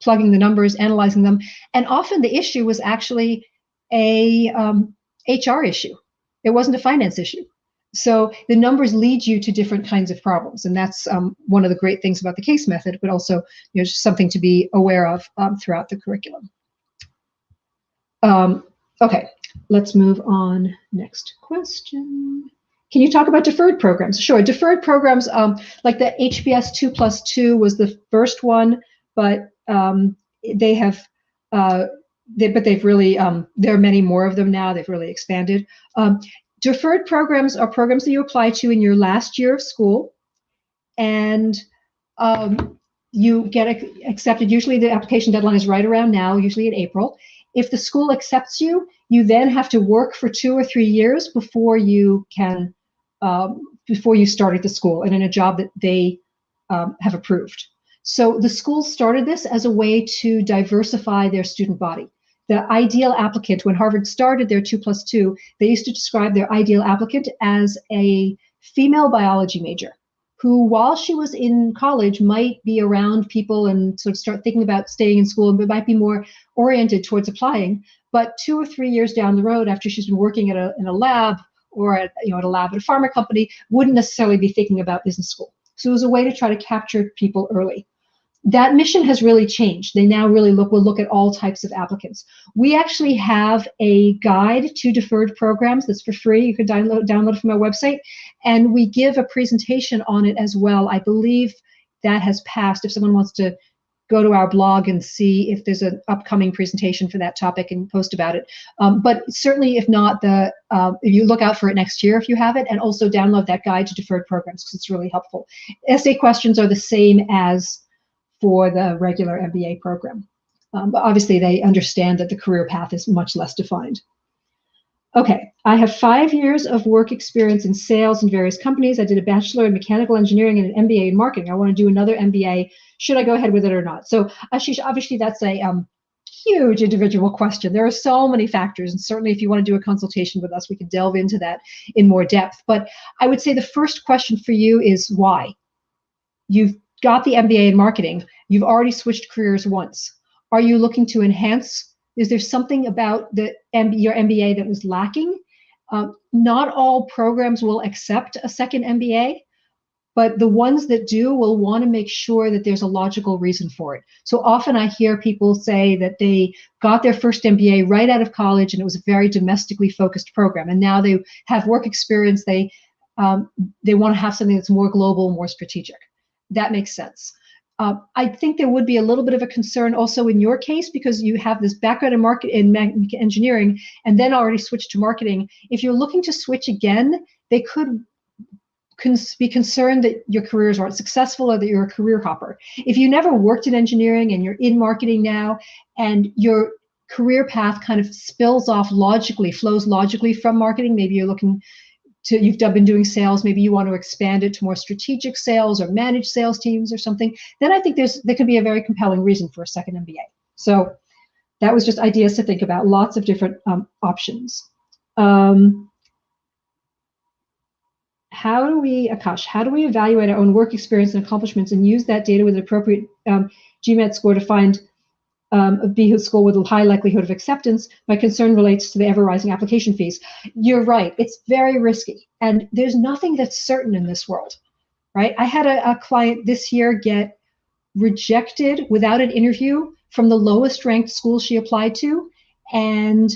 plugging the numbers, analyzing them, and often the issue was actually a HR issue. It wasn't a finance issue. So the numbers lead you to different kinds of problems, and that's one of the great things about the case method, but also just something to be aware of throughout the curriculum. Okay, let's move on. Next question. Can you talk about deferred programs? Sure, deferred programs like the HBS 2+2 was the first one, but they have they've really there are many more of them now. They've really expanded. Deferred programs are programs that you apply to in your last year of school, and you get accepted. Usually the application deadline is right around now, usually in April. If the school accepts you, you then have to work for 2 or 3 years before you can, before you start at the school and in a job that they have approved. So the school started this as a way to diversify their student body. The ideal applicant, when Harvard started their 2+2, they used to describe their ideal applicant as a female biology major who, while she was in college, might be around people and sort of start thinking about staying in school, but might be more oriented towards applying. but 2 or 3 years down the road, after she's been working in a lab or at a lab at a pharma company, wouldn't necessarily be thinking about business school. So it was a way to try to capture people early. That mission has really changed. They now really will look at all types of applicants. We actually have a guide to deferred programs that's for free. You can download it from our website, and we give a presentation on it as well. I believe that has passed. If someone wants to go to our blog and see if there's an upcoming presentation for that topic and post about it. But certainly, if not, you look out for it next year if you have it, and also download that guide to deferred programs because it's really helpful. Essay questions are the same as for the regular MBA program. But obviously, they understand that the career path is much less defined. Okay, I have 5 years of work experience in sales in various companies. I did a bachelor in mechanical engineering and an MBA in marketing. I want to do another MBA. Should I go ahead with it or not? So Ashish, obviously that's a huge individual question. There are so many factors, and certainly if you want to do a consultation with us, we could delve into that in more depth. But I would say the first question for you is why? You've got the MBA in marketing. You've already switched careers once. Are you looking to enhance? Is there something about your MBA that was lacking? Not all programs will accept a second MBA, but the ones that do will want to make sure that there's a logical reason for it. So often I hear people say that they got their first MBA right out of college and it was a very domestically focused program. And now they have work experience. They want to have something that's more global, more strategic. That makes sense. I think there would be a little bit of a concern also in your case because you have this background in engineering and then already switched to marketing. If you're looking to switch again, they could be concerned that your careers aren't successful or that you're a career hopper. If you never worked in engineering and you're in marketing now and your career path kind of spills off logically, flows logically from marketing, maybe you're looking you've been doing sales, maybe you want to expand it to more strategic sales or manage sales teams or something, then I think there could be a very compelling reason for a second MBA. So that was just ideas to think about, lots of different options. How do we evaluate our own work experience and accomplishments and use that data with an appropriate GMAT score to find a B school with a high likelihood of acceptance? My concern relates to the ever-rising application fees. You're right, it's very risky, and there's nothing that's certain in this world, right? I had a client this year get rejected without an interview from the lowest ranked school she applied to, and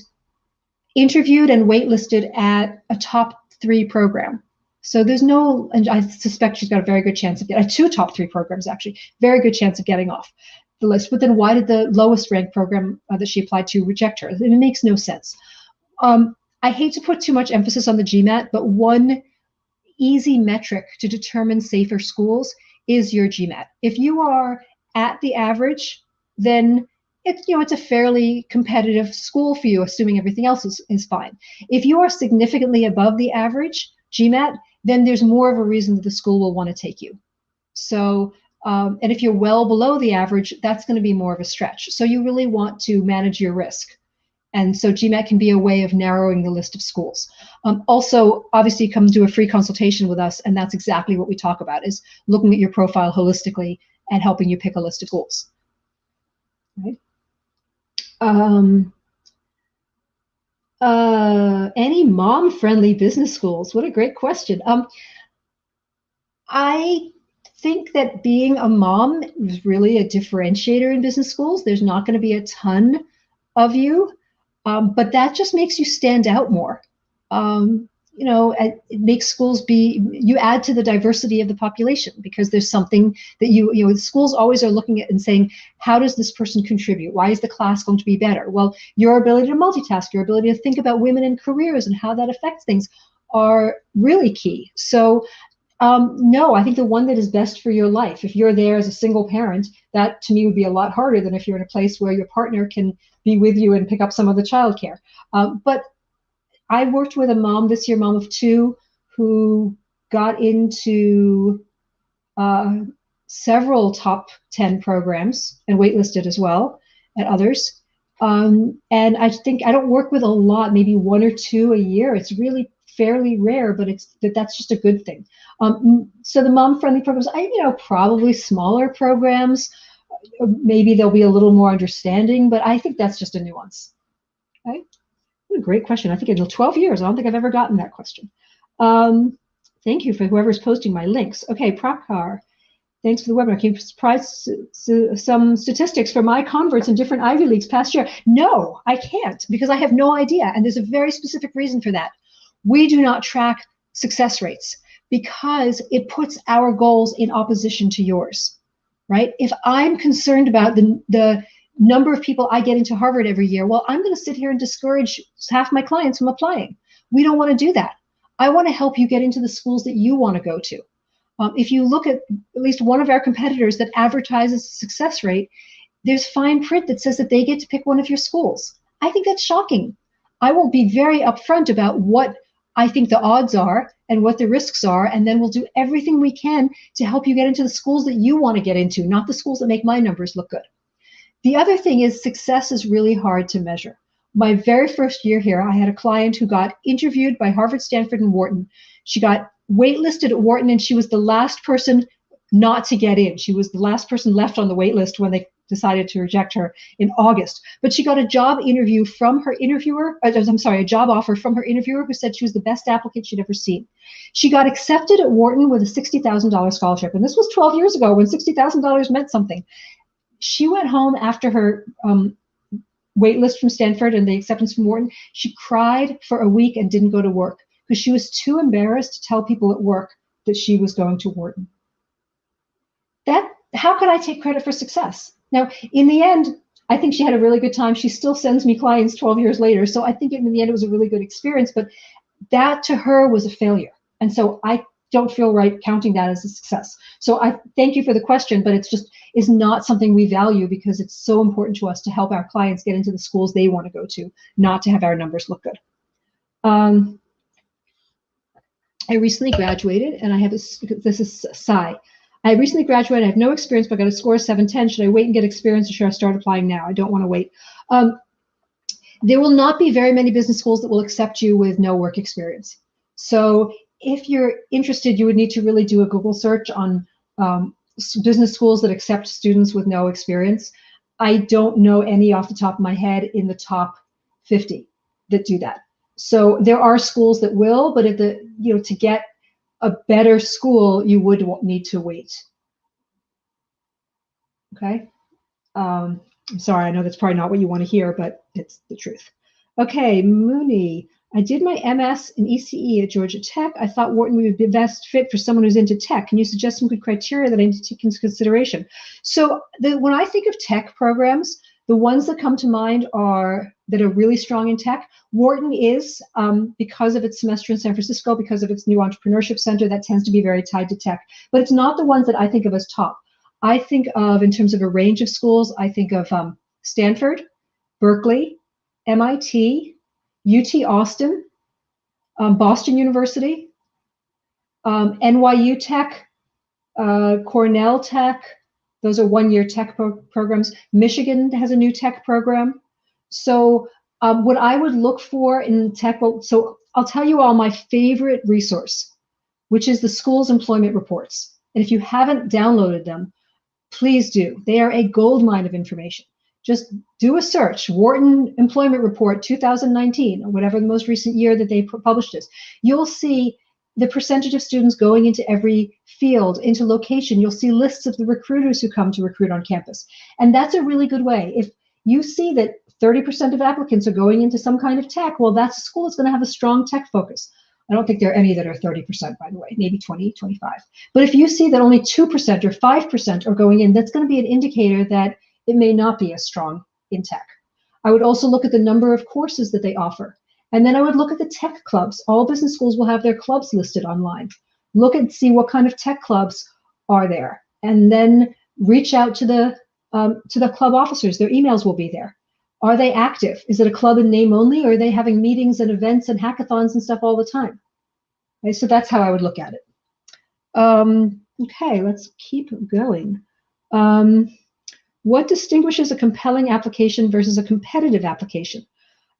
interviewed and waitlisted at a top 3 program. So there's no, and I suspect she's got a very good chance of getting 2 top 3 programs, actually, very good chance of getting off the list. But then why did the lowest ranked program that she applied to reject her? It makes no sense. I hate to put too much emphasis on the GMAT, but one easy metric to determine safer schools is your GMAT. If you are at the average, then it's a fairly competitive school for you, assuming everything else is fine. If you are significantly above the average GMAT, then there's more of a reason that the school will want to take you. So, and if you're well below the average, that's going to be more of a stretch. So you really want to manage your risk. And so GMAT can be a way of narrowing the list of schools. Also, obviously, come do a free consultation with us, and that's exactly what we talk about, is looking at your profile holistically and helping you pick a list of schools. Right? Any mom-friendly business schools? What a great question. I think that being a mom is really a differentiator in business schools. There's not going to be a ton of you, but that just makes you stand out more. It makes schools you add to the diversity of the population because there's something that schools always are looking at and saying, how does this person contribute? Why is the class going to be better? Well, your ability to multitask, your ability to think about women in careers and how that affects things are really key. So no, I think the one that is best for your life. If you're there as a single parent, that to me would be a lot harder than if you're in a place where your partner can be with you and pick up some of the childcare. But I worked with a mom this year, mom of 2, who got into several top 10 programs and waitlisted as well at others. And I think I don't work with a lot, maybe 1 or 2 a year. It's really fairly rare, but that's just a good thing. So the mom-friendly programs, probably smaller programs, maybe there'll be a little more understanding, but I think that's just a nuance. Okay. What a great question. I think in 12 years, I don't think I've ever gotten that question. Thank you for whoever's posting my links. Okay, Prabhakar, thanks for the webinar. Can you provide some statistics for my converts in different Ivy Leagues past year? No, I can't, because I have no idea. And there's a very specific reason for that. We do not track success rates because it puts our goals in opposition to yours, right? If I'm concerned about the number of people I get into Harvard every year, well, I'm going to sit here and discourage half my clients from applying. We don't want to do that. I want to help you get into the schools that you want to go to. If you look at least one of our competitors that advertises success rate, there's fine print that says that they get to pick one of your schools. I think that's shocking. I will be very upfront about what I think the odds are and what the risks are, and then we'll do everything we can to help you get into the schools that you want to get into, not the schools that make my numbers look good. The other thing is success is really hard to measure. My very first year here, I had a client who got interviewed by Harvard, Stanford, and Wharton. She got waitlisted at Wharton, and she was the last person not to get in. She was the last person left on the wait list when they decided to reject her in August. But she got a job interview from her interviewer, a job offer from her interviewer who said she was the best applicant she'd ever seen. She got accepted at Wharton with a $60,000 scholarship. And this was 12 years ago when $60,000 meant something. She went home after her wait list from Stanford and the acceptance from Wharton. She cried for a week and didn't go to work because she was too embarrassed to tell people at work that she was going to Wharton. How could I take credit for success? Now, in the end, I think she had a really good time. She still sends me clients 12 years later. So I think in the end, it was a really good experience, but that to her was a failure. And so I don't feel right counting that as a success. So I thank you for the question, but it's just is not something we value because it's so important to us to help our clients get into the schools they want to go to, not to have our numbers look good. I recently graduated, and I have this is Sai. I recently graduated. I have no experience, but I got a score of 710. Should I wait and get experience, or should I start applying now? I don't want to wait. There will not be very many business schools that will accept you with no work experience. So if you're interested, you would need to really do a Google search on business schools that accept students with no experience. I don't know any off the top of my head in the top 50 that do that. So there are schools that will, but to get a better school, you would need to wait. Okay. I'm sorry, I know that's probably not what you want to hear, but it's the truth. Okay, Mooney. I did my MS in ECE at Georgia Tech. I thought Wharton would be the best fit for someone who's into tech. Can you suggest some good criteria that I need to take into consideration? So when I think of tech programs, the ones that come to mind that are really strong in tech. Wharton is, because of its semester in San Francisco, because of its new entrepreneurship center, that tends to be very tied to tech. But it's not the ones that I think of as top. I think of, in terms of a range of schools, I think of Stanford, Berkeley, MIT, UT Austin, Boston University, NYU Tech, Cornell Tech. Those are one-year tech programs. Michigan has a new tech program. So what I would look for in tech, so I'll tell you all my favorite resource, which is the school's employment reports. And if you haven't downloaded them, please do. They are a goldmine of information. Just do a search, Wharton Employment Report 2019, or whatever the most recent year that they published is. You'll see the percentage of students going into every field, into location. You'll see lists of the recruiters who come to recruit on campus. And that's a really good way. If you see that 30% of applicants are going into some kind of tech, well, that's a school that's going to have a strong tech focus. I don't think there are any that are 30%, by the way, maybe 20, 25. But if you see that only 2% or 5% are going in, that's going to be an indicator that it may not be as strong in tech. I would also look at the number of courses that they offer. And then I would look at the tech clubs. All business schools will have their clubs listed online. Look and see what kind of tech clubs are there. And then reach out to the club officers. Their emails will be there. Are they active? Is it a club in name only, or are they having meetings and events and hackathons and stuff all the time? Okay, so that's how I would look at it. Okay, let's keep going. What distinguishes a compelling application versus a competitive application?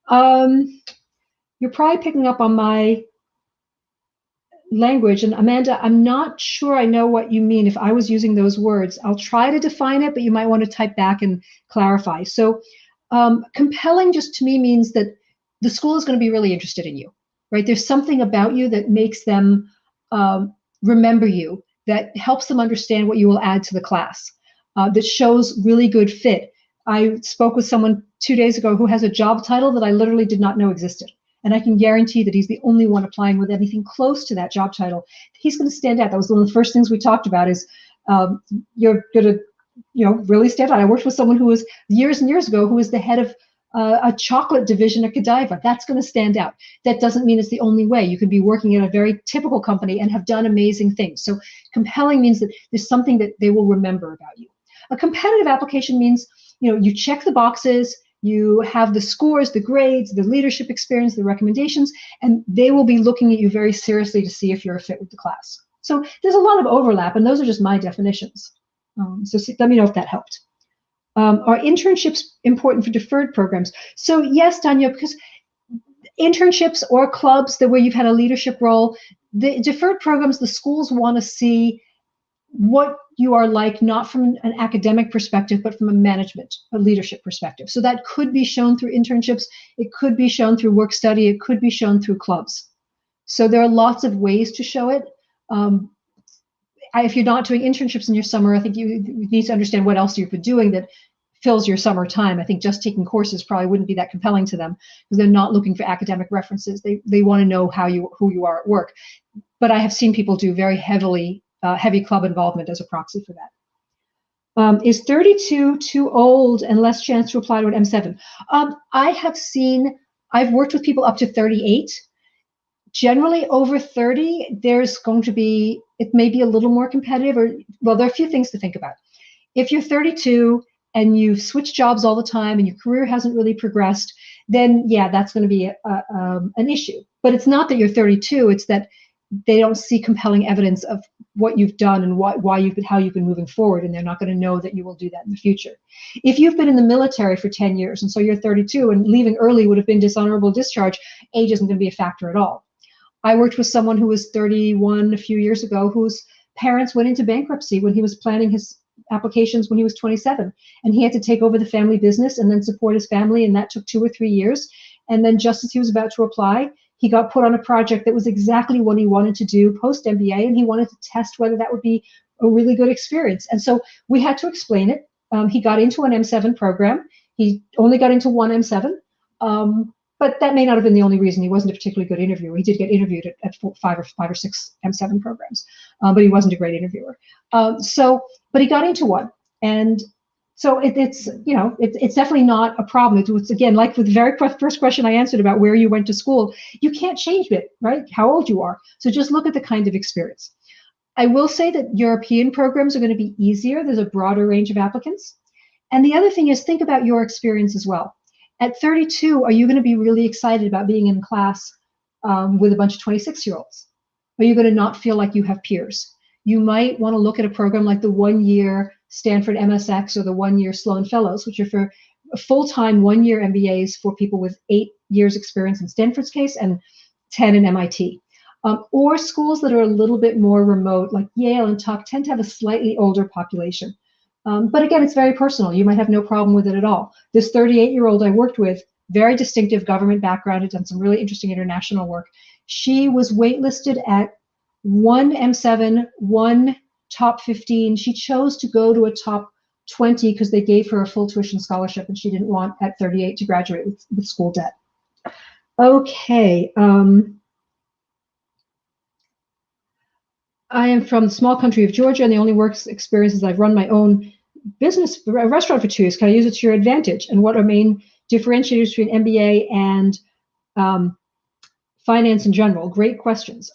You're probably picking up on my language. And Amanda, I'm not sure I know what you mean if I was using those words. I'll try to define it, but you might want to type back and clarify. So Compelling just to me means that the school is going to be really interested in you, right? There's something about you that makes them remember you, that helps them understand what you will add to the class, that shows really good fit. I spoke with someone 2 days ago who has a job title that I literally did not know existed. And I can guarantee that he's the only one applying with anything close to that job title. He's going to stand out. That was one of the first things we talked about is you're going to, really stand out. I worked with someone who was years and years ago who was the head of a chocolate division at Godiva. That's going to stand out. That doesn't mean it's the only way. You could be working at a very typical company and have done amazing things. So compelling means that there's something that they will remember about you. A competitive application means, you check the boxes, you have the scores, the grades, the leadership experience, the recommendations, and they will be looking at you very seriously to see if you're a fit with the class. So there's a lot of overlap, and those are just my definitions. So let me know if that helped. Are internships important for deferred programs? So yes, Tanya, because internships or clubs where you've had a leadership role, the deferred programs, the schools want to see what you are like, not from an academic perspective, but from a leadership perspective. So that could be shown through internships. It could be shown through work study. It could be shown through clubs. So there are lots of ways to show it. If you're not doing internships in your summer, I think you need to understand what else you've been doing that fills your summer time. I think just taking courses probably wouldn't be that compelling to them because they're not looking for academic references. They want to know who you are at work. But I have seen people do very heavy club involvement as a proxy for that. Is 32 too old and less chance to apply to an M7? I've worked with people up to 38. Generally over 30, there's going to be, it may be a little more competitive, there are a few things to think about. If you're 32 and you've switched jobs all the time and your career hasn't really progressed, then yeah, that's going to be an issue. But it's not that you're 32, it's that they don't see compelling evidence of what you've done and how you've been moving forward, and they're not going to know that you will do that in the future. If you've been in the military for 10 years and so you're 32 and leaving early would have been dishonorable discharge, age isn't going to be a factor at all. I worked with someone who was 31 a few years ago whose parents went into bankruptcy when he was planning his applications when he was 27, and he had to take over the family business and then support his family, and that took 2 or 3 years. And then just as he was about to apply, he got put on a project that was exactly what he wanted to do post MBA, and he wanted to test whether that would be a really good experience. And so we had to explain it. He got into an M7 program. He only got into one M7, but that may not have been the only reason. He wasn't a particularly good interviewer. He did get interviewed at 5 or 6 M7 programs, but he wasn't a great interviewer. But he got into one, and so it's definitely not a problem. It's again, like with the very first question I answered about where you went to school, you can't change it, right? How old you are. So just look at the kind of experience. I will say that European programs are going to be easier. There's a broader range of applicants. And the other thing is, think about your experience as well. At 32, are you going to be really excited about being in class with a bunch of 26-year-olds? Are you going to not feel like you have peers? You might want to look at a program like the 1-year Stanford MSX or the 1-year Sloan Fellows, which are for full-time 1-year MBAs for people with 8 years experience in Stanford's case and 10 in MIT. Or schools that are a little bit more remote, like Yale and Tuck, tend to have a slightly older population. But again, it's very personal. You might have no problem with it at all. This 38-year-old I worked with, very distinctive government background, had done some really interesting international work. She was waitlisted at 1 M7, 1 top 15. She chose to go to a top 20 because they gave her a full tuition scholarship, and she didn't want at 38 to graduate with school debt. Okay. I am from the small country of Georgia, and the only work experience is I've run my own business, a restaurant for 2 years. Can I use it to your advantage? And what are main differentiators between MBA and finance in general? Great questions.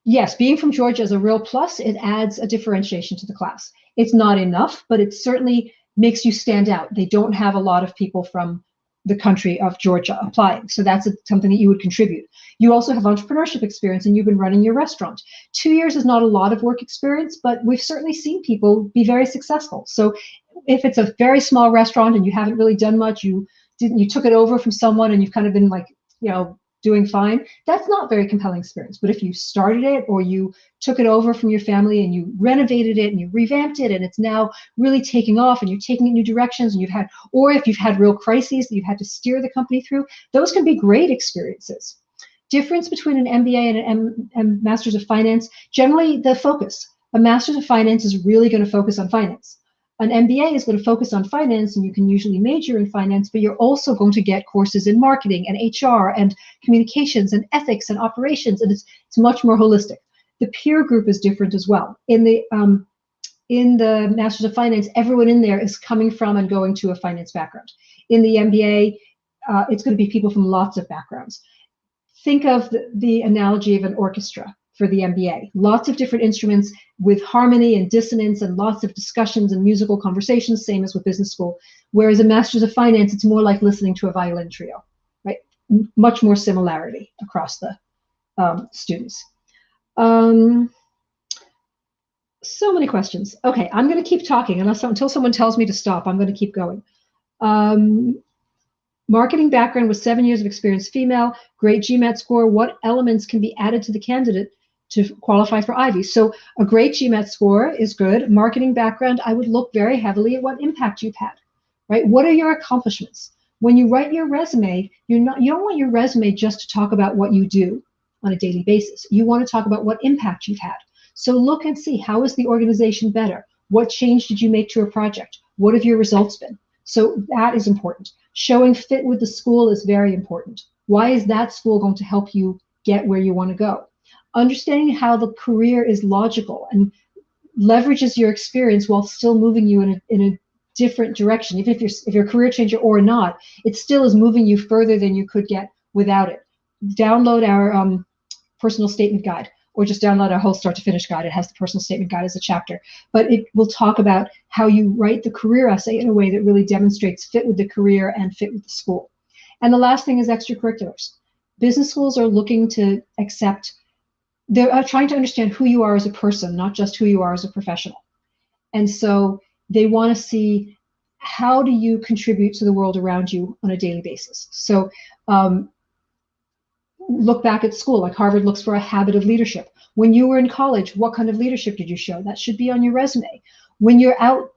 Yes, being from Georgia is a real plus. It adds a differentiation to the class. It's not enough, but it certainly makes you stand out. They don't have a lot of people from the country of Georgia applying. So that's something that you would contribute. You also have entrepreneurship experience, and you've been running your restaurant. 2 years is not a lot of work experience, but we've certainly seen people be very successful. So if it's a very small restaurant and you haven't really done much, you took it over from someone and you've kind of been like, doing fine, that's not very compelling experience. But if you started it or you took it over from your family and you renovated it and you revamped it and it's now really taking off and you're taking it new directions and or if you've had real crises that you've had to steer the company through, those can be great experiences. Difference between an MBA and a Master's of Finance, generally the focus. A Master's of Finance is really going to focus on finance. An MBA is going to focus on finance, and you can usually major in finance, but you're also going to get courses in marketing and HR and communications and ethics and operations, and it's much more holistic. The peer group is different as well. In the Masters of Finance, everyone in there is coming from and going to a finance background. In the MBA, it's going to be people from lots of backgrounds. Think of the analogy of an orchestra for the MBA. Lots of different instruments with harmony and dissonance and lots of discussions and musical conversations, same as with business school. Whereas a Master's of Finance, it's more like listening to a violin trio, right? Much more similarity across the students. So many questions. Okay, I'm going to keep talking until someone tells me to stop. I'm going to keep going. Marketing background with 7 years of experience, female, great GMAT score. What elements can be added to the candidate to qualify for Ivy? So a great GMAT score is good. Marketing background, I would look very heavily at what impact you've had, right? What are your accomplishments? When you write your resume, you don't want your resume just to talk about what you do on a daily basis. You want to talk about what impact you've had. So look and see, how is the organization better? What change did you make to a project? What have your results been? So that is important. Showing fit with the school is very important. Why is that school going to help you get where you want to go? Understanding how the career is logical and leverages your experience while still moving you in a different direction. Even if you're a career changer or not, it still is moving you further than you could get without it. Download our personal statement guide, or just download our whole start to finish guide. It has the personal statement guide as a chapter, but it will talk about how you write the career essay in a way that really demonstrates fit with the career and fit with the school. And the last thing is extracurriculars. Business schools are looking to accept, they're trying to understand who you are as a person, not just who you are as a professional. And so they want to see, how do you contribute to the world around you on a daily basis? So look back at school, like Harvard looks for a habit of leadership. When you were in college, what kind of leadership did you show? That should be on your resume. When you're out,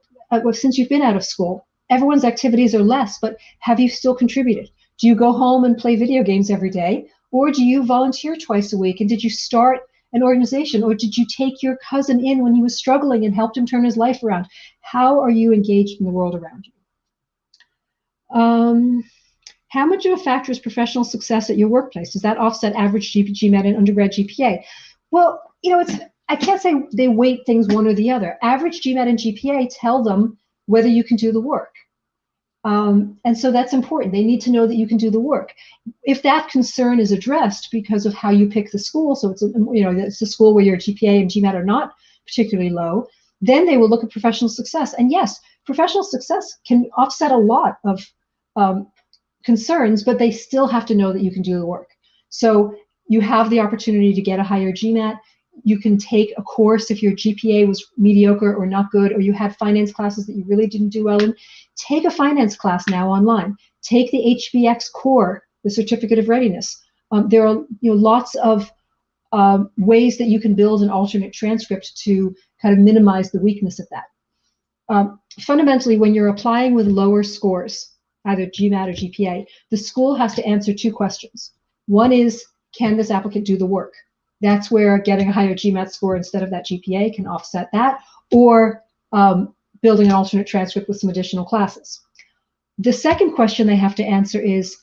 since you've been out of school, everyone's activities are less, but have you still contributed? Do you go home and play video games every day? Or do you volunteer twice a week? And did you start an organization? Or did you take your cousin in when he was struggling and helped him turn his life around? How are you engaged in the world around you? How much of a factor is professional success at your workplace? Does that offset average GMAT and undergrad GPA? Well, I can't say they weight things one or the other. Average GMAT and GPA tell them whether you can do the work. And so that's important. They need to know that you can do the work. If that concern is addressed because of how you pick the school, so it's a school where your GPA and GMAT are not particularly low, then they will look at professional success. And yes, professional success can offset a lot of concerns, but they still have to know that you can do the work. So you have the opportunity to get a higher GMAT. You can take a course if your GPA was mediocre or not good, or you had finance classes that you really didn't do well in. Take a finance class now online. Take the HBX core, the Certificate of Readiness. There are lots of ways that you can build an alternate transcript to kind of minimize the weakness of that. Fundamentally, when you're applying with lower scores, either GMAT or GPA, the school has to answer two questions. One is, can this applicant do the work? That's where getting a higher GMAT score instead of that GPA can offset that, or building an alternate transcript with some additional classes. The second question they have to answer is,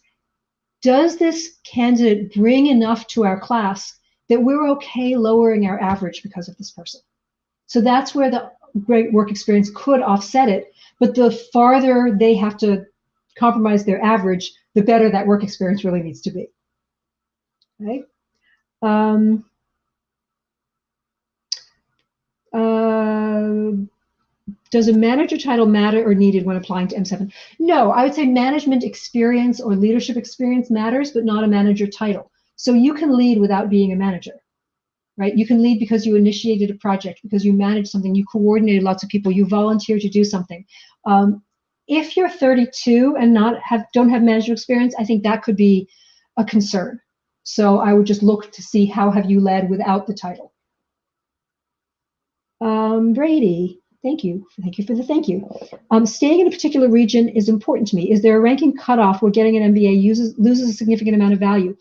does this candidate bring enough to our class that we're okay lowering our average because of this person? So that's where the great work experience could offset it, but the farther they have to compromise their average, the better that work experience really needs to be. Right? Does a manager title matter or needed when applying to M7? No, I would say management experience or leadership experience matters, but not a manager title. So you can lead without being a manager, right? You can lead because you initiated a project, because you managed something, you coordinated lots of people, you volunteered to do something. If you're 32 and don't have management experience, I think that could be a concern. So I would just look to see how have you led without the title. Brady, thank you. Thank you for the thank you. Staying in a particular region is important to me. Is there a ranking cutoff where getting an MBA loses a significant amount of value?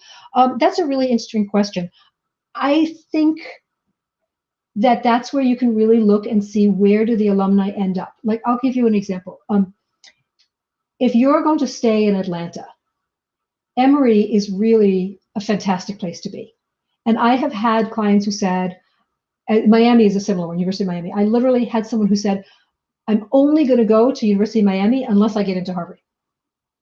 That's a really interesting question. I think that that's where you can really look and see where do the alumni end up. Like, I'll give you an example. If you're going to stay in Atlanta, Emory is really a fantastic place to be. And I have had clients who said, Miami is a similar one, University of Miami. I literally had someone who said, I'm only going to go to University of Miami unless I get into Harvard,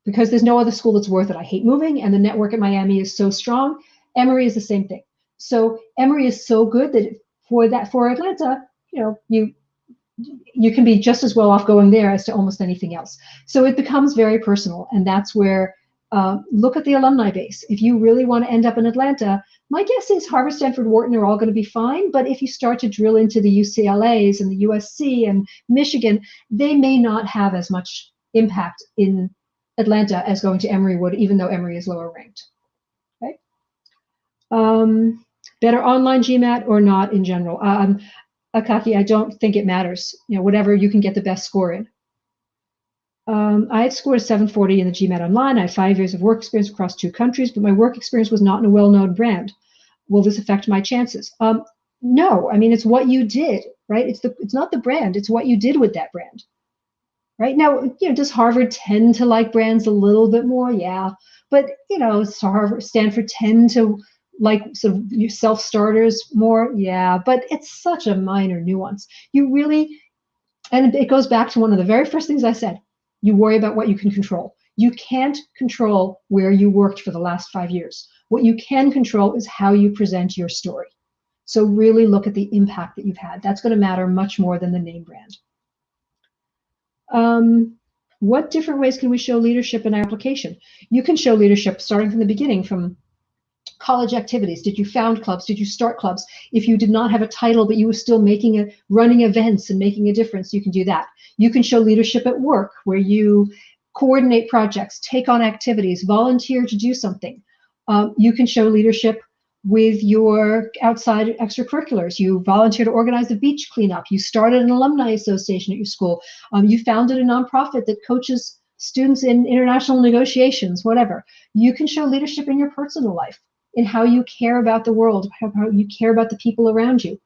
because there's no other school that's worth it. I hate moving, and the network at Miami is so strong. Emory is the same thing. So Emory is so good that for Atlanta, you can be just as well off going there as to almost anything else. So it becomes very personal, and that's where look at the alumni base. If you really want to end up in Atlanta, my guess is Harvard, Stanford, Wharton are all going to be fine. But if you start to drill into the UCLAs and the USC and Michigan, they may not have as much impact in Atlanta as going to Emory would, even though Emory is lower ranked. Okay. Better online GMAT or not in general? Akaki, I don't think it matters. Whatever you can get the best score in. I had scored a 740 in the GMAT online. I had 5 years of work experience across 2 countries, but my work experience was not in a well-known brand. Will this affect my chances? No, I mean, it's what you did, right? It's not the brand, it's what you did with that brand. Right now, does Harvard tend to like brands a little bit more? Yeah, but Harvard, Stanford tend to like sort of self-starters more? Yeah, but it's such a minor nuance. You really, and it goes back to one of the very first things I said. You worry about what you can control. You can't control where you worked for the last 5 years. What you can control is how you present your story. So really look at the impact that you've had. That's going to matter much more than the name brand. What different ways can we show leadership in our application? You can show leadership starting from the beginning, from college activities. Did you found clubs? Did you start clubs? If you did not have a title, but you were still running events and making a difference, you can do that. You can show leadership at work, where you coordinate projects, take on activities, volunteer to do something. You can show leadership with your outside extracurriculars. You volunteer to organize a beach cleanup. You started an alumni association at your school. You founded a nonprofit that coaches students in international negotiations, whatever. You can show leadership in your personal life, in how you care about the world, how you care about the people around you.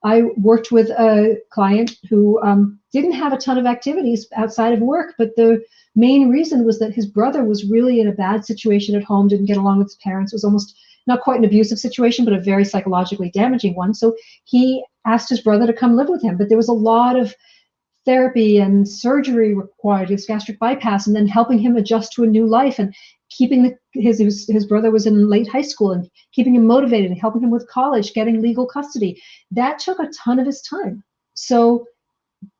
I worked with a client who didn't have a ton of activities outside of work, but the main reason was that his brother was really in a bad situation at home, didn't get along with his parents. It was almost not quite an abusive situation, but a very psychologically damaging one. So he asked his brother to come live with him, but there was a lot of therapy and surgery required, his gastric bypass, and then helping him adjust to a new life, and keeping his brother was in late high school, and keeping him motivated and helping him with college, getting legal custody. That took a ton of his time. So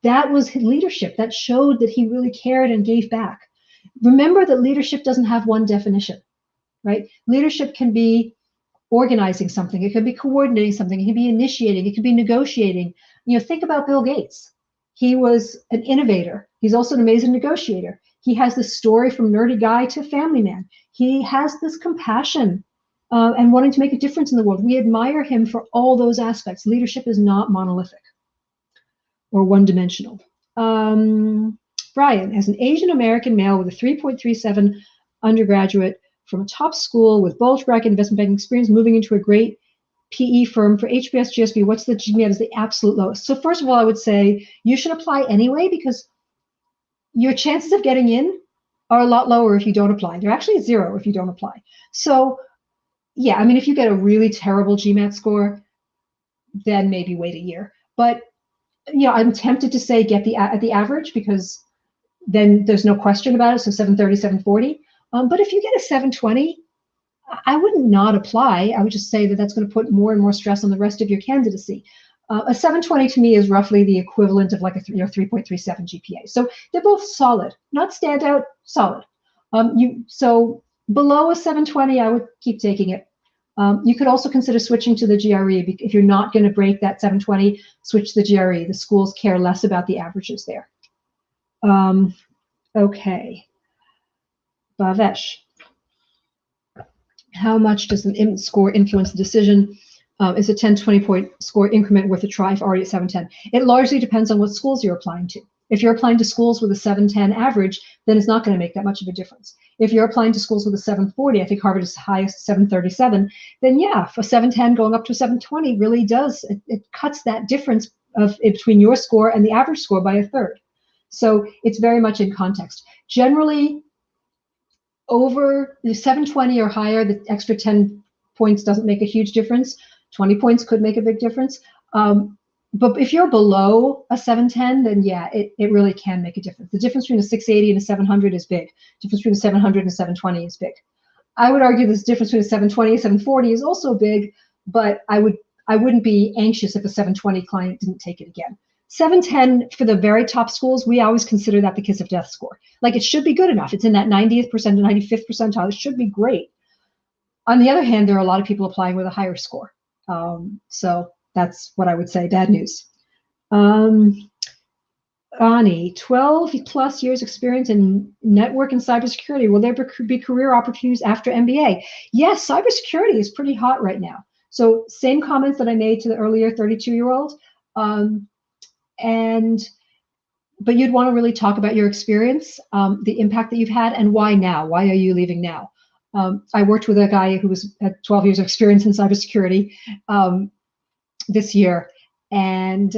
that was his leadership. That showed that he really cared and gave back. Remember that leadership doesn't have one definition, right? Leadership can be organizing something. It can be coordinating something. It can be initiating. It can be negotiating. Think about Bill Gates. He was an innovator. He's also an amazing negotiator. He has this story from nerdy guy to family man. He has this compassion and wanting to make a difference in the world. We admire him for all those aspects. Leadership is not monolithic or one-dimensional. Brian, as an Asian American male with a 3.37 undergraduate from a top school with bulge bracket investment banking experience, moving into a great PE firm for HBS, GSB, what's the GMAT is the absolute lowest? So first of all, I would say you should apply anyway, because your chances of getting in are a lot lower if you don't apply. They're actually 0 if you don't apply. So yeah, I mean, if you get a really terrible GMAT score, then maybe wait a year. But I'm tempted to say get at the average, because then there's no question about it. So 730, 740. But if you get a 720, I wouldn't not apply. I would just say that that's going to put more and more stress on the rest of your candidacy. A 720 to me is roughly the equivalent of like a 3.37 GPA. So they're both solid, not standout, solid. So below a 720, I would keep taking it. You could also consider switching to the GRE. If you're not going to break that 720, switch to the GRE. The schools care less about the averages there. Okay. Bhavesh. How much does an score influence the decision? Is a 10, 20-point score increment worth a try if already at 710? It largely depends on what schools you're applying to. If you're applying to schools with a 710 average, then it's not going to make that much of a difference. If you're applying to schools with a 740, I think Harvard is highest 737, then yeah, for 710 going up to 720 really does, it cuts that difference between your score and the average score by a third. So it's very much in context. Generally, over the 720 or higher, the extra 10 points doesn't make a huge difference. 20 points could make a big difference. But if you're below a 710, then yeah, it really can make a difference. The difference between a 680 and a 700 is big. The difference between a 700 and a 720 is big. I would argue this difference between a 720 and 740 is also big, but I wouldn't be anxious if a 720 client didn't take it again. 710 for the very top schools, we always consider that the kiss of death score. Like, it should be good enough. It's in that 90th percent to 95th percentile. It should be great. On the other hand, there are a lot of people applying with a higher score. So that's what I would say. Bad news. Ani, 12 plus years experience in network and cybersecurity. Will there be career opportunities after MBA? Yes, cybersecurity is pretty hot right now. So same comments that I made to the earlier 32-year-old. But you'd want to really talk about your experience, the impact that you've had, and why now? Why are you leaving now? I worked with a guy who had 12 years of experience in cybersecurity this year, and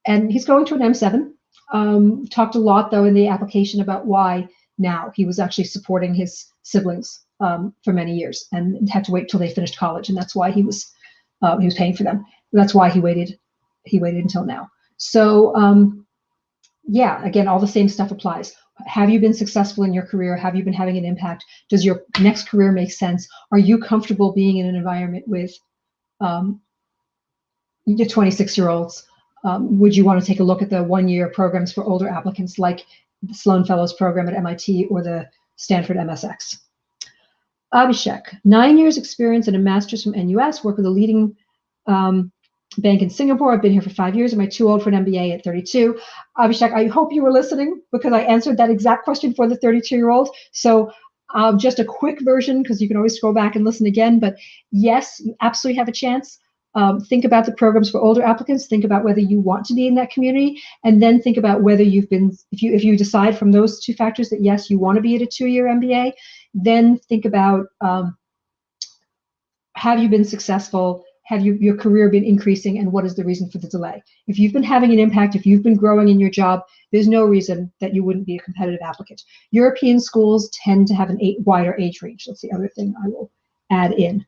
he's going to an M7. Talked a lot, though, in the application about why now. He was actually supporting his siblings for many years and had to wait till they finished college, and that's why he was paying for them. That's why he waited until now. So yeah, again, all the same stuff applies. Have you been successful in your career? Have you been having an impact? Does your next career make sense? Are you comfortable being in an environment with your 26-year-olds? Would you want to take a look at the one-year programs for older applicants, like the Sloan Fellows program at MIT or the Stanford MSX? Abhishek, 9 years experience and a master's from NUS, work with a leading bank in Singapore. I've been here for 5 years. Am I too old for an MBA at 32? Abhishek, I hope you were listening, because I answered that exact question for the 32-year-old. So just a quick version, because you can always scroll back and listen again. But yes, you absolutely have a chance. Think about the programs for older applicants. Think about whether you want to be in that community, and then think about whether you've been, if you decide from those two factors that yes, you want to be at a 2-year MBA, then think about, have you been successful? Have your career been increasing, and what is the reason for the delay? If you've been having an impact, if you've been growing in your job, there's no reason that you wouldn't be a competitive applicant. European schools tend to have an wider age range. That's the other thing I will add in.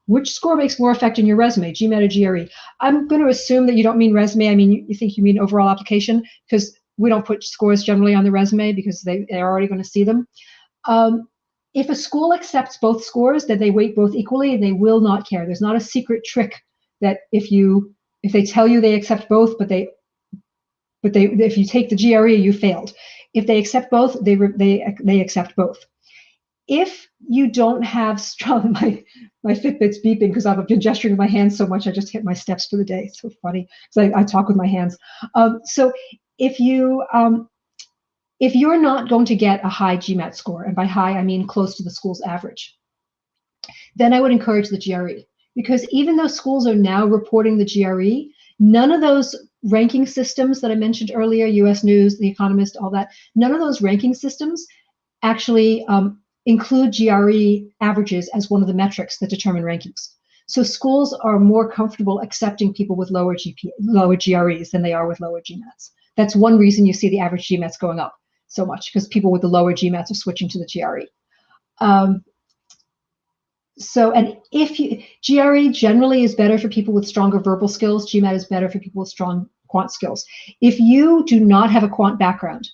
Which score makes more effect in your resume, GMAT or GRE? I'm going to assume that you don't mean resume. I mean, you think you mean overall application, because we don't put scores generally on the resume because they're already going to see them. If a school accepts both scores, then they weight both equally, and they will not care. There's not a secret trick that if they tell you they accept both, but if you take the GRE, you failed. If they accept both, they accept both. If you don't have strong, my Fitbit's beeping because I've been gesturing with my hands so much, I just hit my steps for the day. It's so funny because I talk with my hands. So if you're not going to get a high GMAT score, and by high I mean close to the school's average, then I would encourage the GRE, because even though schools are now reporting the GRE, none of those ranking systems that I mentioned earlier, US News, The Economist, all that, none of those ranking systems actually include GRE averages as one of the metrics that determine rankings. So schools are more comfortable accepting people with lower GREs than they are with lower GMATs. That's one reason you see the average GMATs going up so much, because people with the lower GMATs are switching to the GRE. And GRE generally is better for people with stronger verbal skills. GMAT is better for people with strong quant skills. If you do not have a quant background,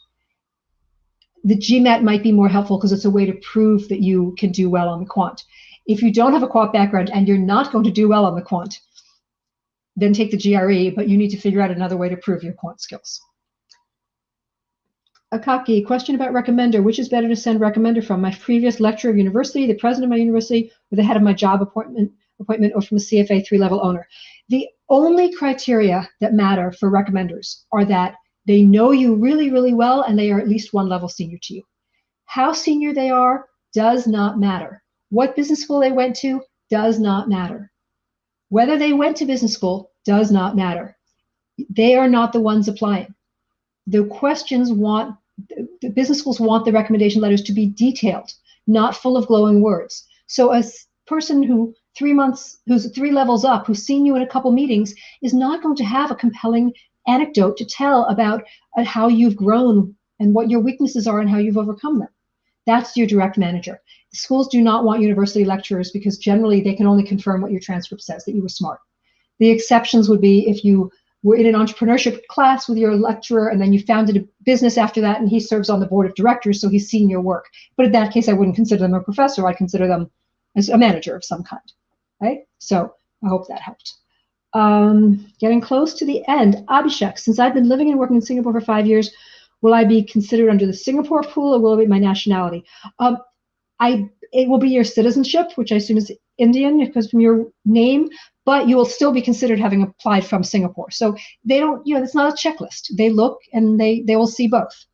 the GMAT might be more helpful because it's a way to prove that you can do well on the quant. If you don't have a quant background and you're not going to do well on the quant, then take the GRE, but you need to figure out another way to prove your quant skills. Akaki, question about recommender. Which is better to send recommender from? My previous lecturer of university, the president of my university, or the head of my job appointment, or from a CFA 3-level owner? The only criteria that matter for recommenders are that they know you really, really well, and they are at least one level senior to you. How senior they are does not matter. What business school they went to does not matter. Whether they went to business school does not matter. They are not the ones applying. The business schools want the recommendation letters to be detailed, not full of glowing words. So a person who's 3 levels up, who's seen you in a couple meetings, is not going to have a compelling anecdote to tell about how you've grown and what your weaknesses are and how you've overcome them. That's your direct manager. Schools do not want university lecturers because generally they can only confirm what your transcript says, that you were smart. The exceptions would be if you were in an entrepreneurship class with your lecturer and then you founded a business after that and he serves on the board of directors, so he's seen your work. But in that case, I wouldn't consider them a professor. I'd consider them as a manager of some kind, right? So I hope that helped. Getting close to the end. Abhishek, since I've been living and working in Singapore for 5 years, will I be considered under the Singapore pool or will it be my nationality? It will be your citizenship, which I assume is Indian because from your name, but you will still be considered having applied from Singapore. So they don't, it's not a checklist. They look and they will see both.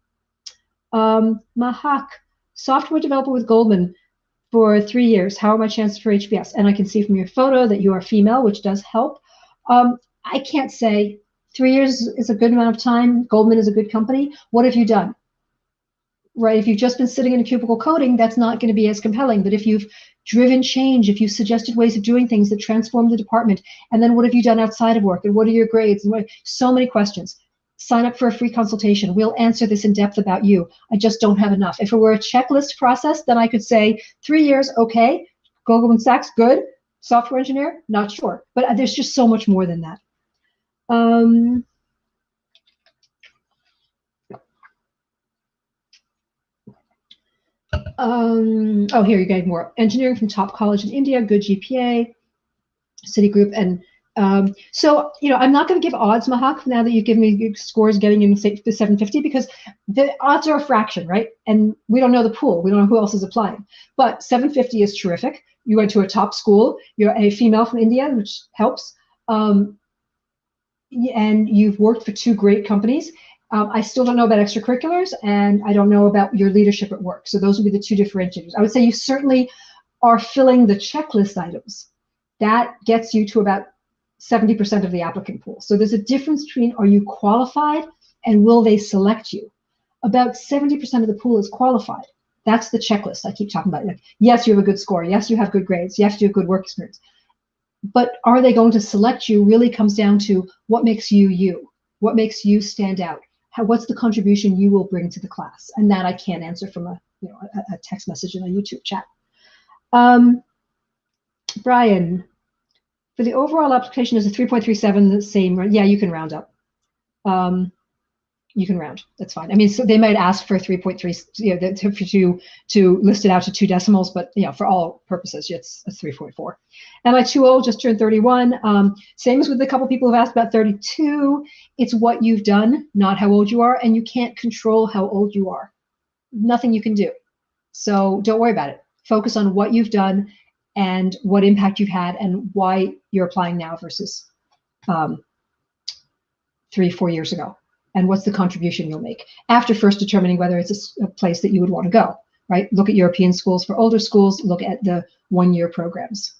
Mahak, software developer with Goldman for 3 years. How are my chances for HBS? And I can see from your photo that you are female, which does help. I can't say 3 years is a good amount of time. Goldman is a good company. What have you done? Right, if you've just been sitting in a cubicle coding, that's not going to be as compelling. But if you've driven change, if you've suggested ways of doing things that transform the department, and then what have you done outside of work, and what are your grades, and so many questions. Sign up for a free consultation. We'll answer this in depth about you. I just don't have enough. If it were a checklist process, then I could say 3 years, okay. Goldman Sachs, good. Software engineer, not sure. But there's just so much more than that. Oh, here you're getting more. Engineering from top college in India, good GPA, Citigroup, and so I'm not going to give odds, Mahak, now that you've given me your scores getting in the 750 because the odds are a fraction, right? And we don't know the pool. We don't know who else is applying. But 750 is terrific. You went to a top school. You're a female from India, which helps. And you've worked for 2 great companies. I still don't know about extracurriculars, and I don't know about your leadership at work. So those would be the 2 differentiators. I would say you certainly are filling the checklist items. That gets you to about 70% of the applicant pool. So there's a difference between are you qualified and will they select you? About 70% of the pool is qualified. That's the checklist I keep talking about. Like, yes, you have a good score. Yes, you have good grades. Yes, you have good work experience. But are they going to select you really comes down to what makes you you? What makes you stand out? What's the contribution you will bring to the class? And that I can't answer from a text message in a YouTube chat. Brian, for the overall application is a 3.37 the same? Yeah, you can round up. You can round. That's fine. I mean, so they might ask for 3.3, to list it out to 2 decimals, but for all purposes, it's a 3.4. Am I too old? Just turned 31. Same as with a couple people who've asked about 32. It's what you've done, not how old you are, and you can't control how old you are. Nothing you can do. So don't worry about it. Focus on what you've done and what impact you've had and why you're applying now versus 3-4 years ago. And what's the contribution you'll make after first determining whether it's a place that you would want to go, right? Look at European schools. For older schools, look at the 1-year programs.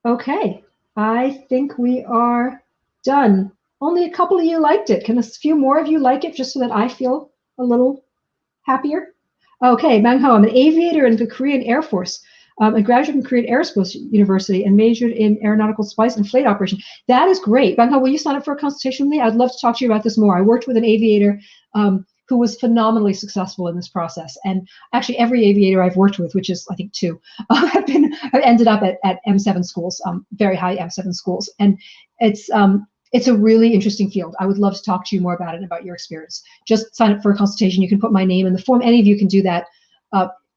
Okay, I think we are done. Only a couple of you liked it. Can a few more of you like it just so that I feel a little happier? Okay, Mang Ho, I'm an aviator in the Korean Air Force. A graduate from Korean Aerospace University and majored in aeronautical spice and flight operation. That is great. Bang Ho, will you sign up for a consultation with me? I'd love to talk to you about this more. I worked with an aviator who was phenomenally successful in this process. And actually every aviator I've worked with, which is I think 2, have ended up at M7 schools, very high M7 schools. And it's a really interesting field. I would love to talk to you more about it and about your experience. Just sign up for a consultation. You can put my name in the form. Any of you can do that.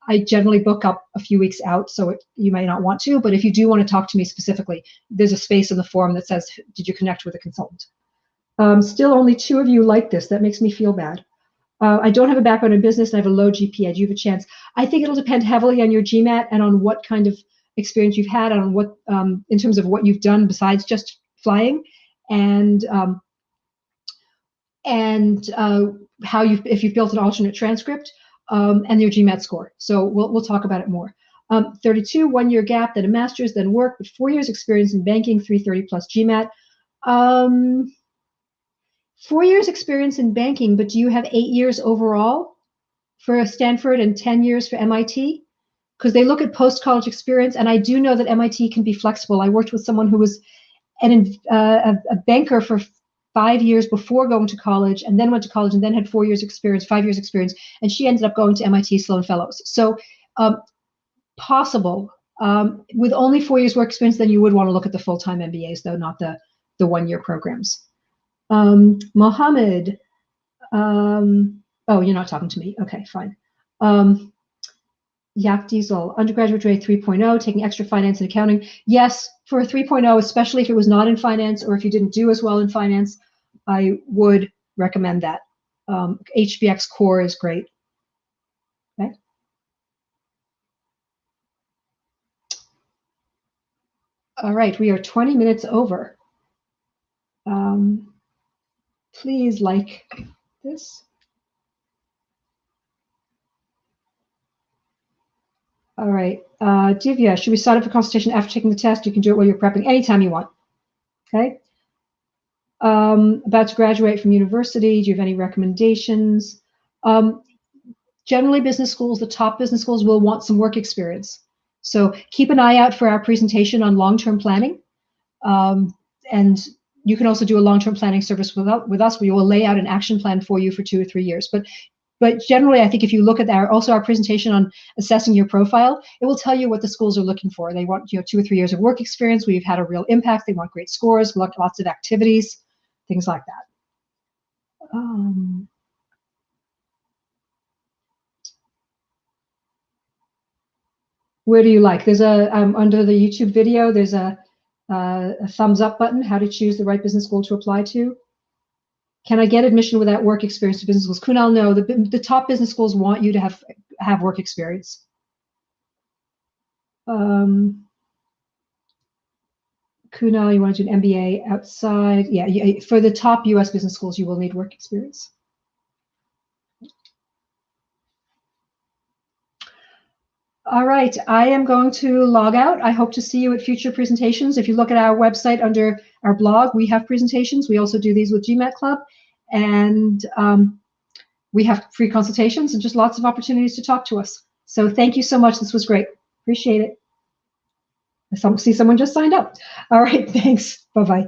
I generally book up a few weeks out, so you may not want to, but if you do want to talk to me specifically, there's a space in the form that says, did you connect with a consultant? Still only 2 of you like this. That makes me feel bad. I don't have a background in business and I have a low GPA. Do you have a chance? I think it'll depend heavily on your GMAT and on what kind of experience you've had, on what, in terms of what you've done besides just flying, and if you've built an alternate transcript, and your GMAT score. So we'll talk about it more. 32, 1 year gap, then a master's, then work with 4 years experience in banking, 330 plus GMAT. 4 years experience in banking, but do you have 8 years overall for Stanford and 10 years for MIT? Because they look at post-college experience, and I do know that MIT can be flexible. I worked with someone who was a banker for 5 years before going to college, and then went to college, and then had 4 years experience, 5 years experience, and she ended up going to MIT Sloan Fellows. So possible. With only 4 years work experience, then you would want to look at the full-time MBAs, though, not the 1 year programs. Mohammed, oh, you're not talking to me. Okay, fine. Yak Diesel, undergraduate grade 3.0, taking extra finance and accounting. Yes, for a 3.0, especially if it was not in finance or if you didn't do as well in finance, I would recommend that. HBX core is great. Okay. All right, we are 20 minutes over. Please like this. All right, Divya, should we sign up for consultation after taking the test? You can do it while you're prepping, anytime you want. Okay. About to graduate from university, do you have any recommendations? Generally, business schools, the top business schools will want some work experience. So keep an eye out for our presentation on long-term planning. And you can also do a long-term planning service with us. We will lay out an action plan for you for 2 or 3 years. But generally, I think if you look at our presentation on assessing your profile, it will tell you what the schools are looking for. They want 2 or 3 years of work experience where you've had a real impact. They want great scores, lots of activities, things like that. Where do you like? There's under the YouTube video, there's a thumbs up button, how to choose the right business school to apply to. Can I get admission without work experience to business schools? Kunal, no, the top business schools want you to have work experience. Kunal, you want to do an MBA outside? Yeah, for the top US business schools, you will need work experience. All right, I am going to log out. I hope to see you at future presentations. If you look at our website under our blog, we have presentations. We also do these with GMAT Club. And we have free consultations and just lots of opportunities to talk to us. So thank you so much. This was great. Appreciate it. I see someone just signed up. All right, thanks. Bye-bye.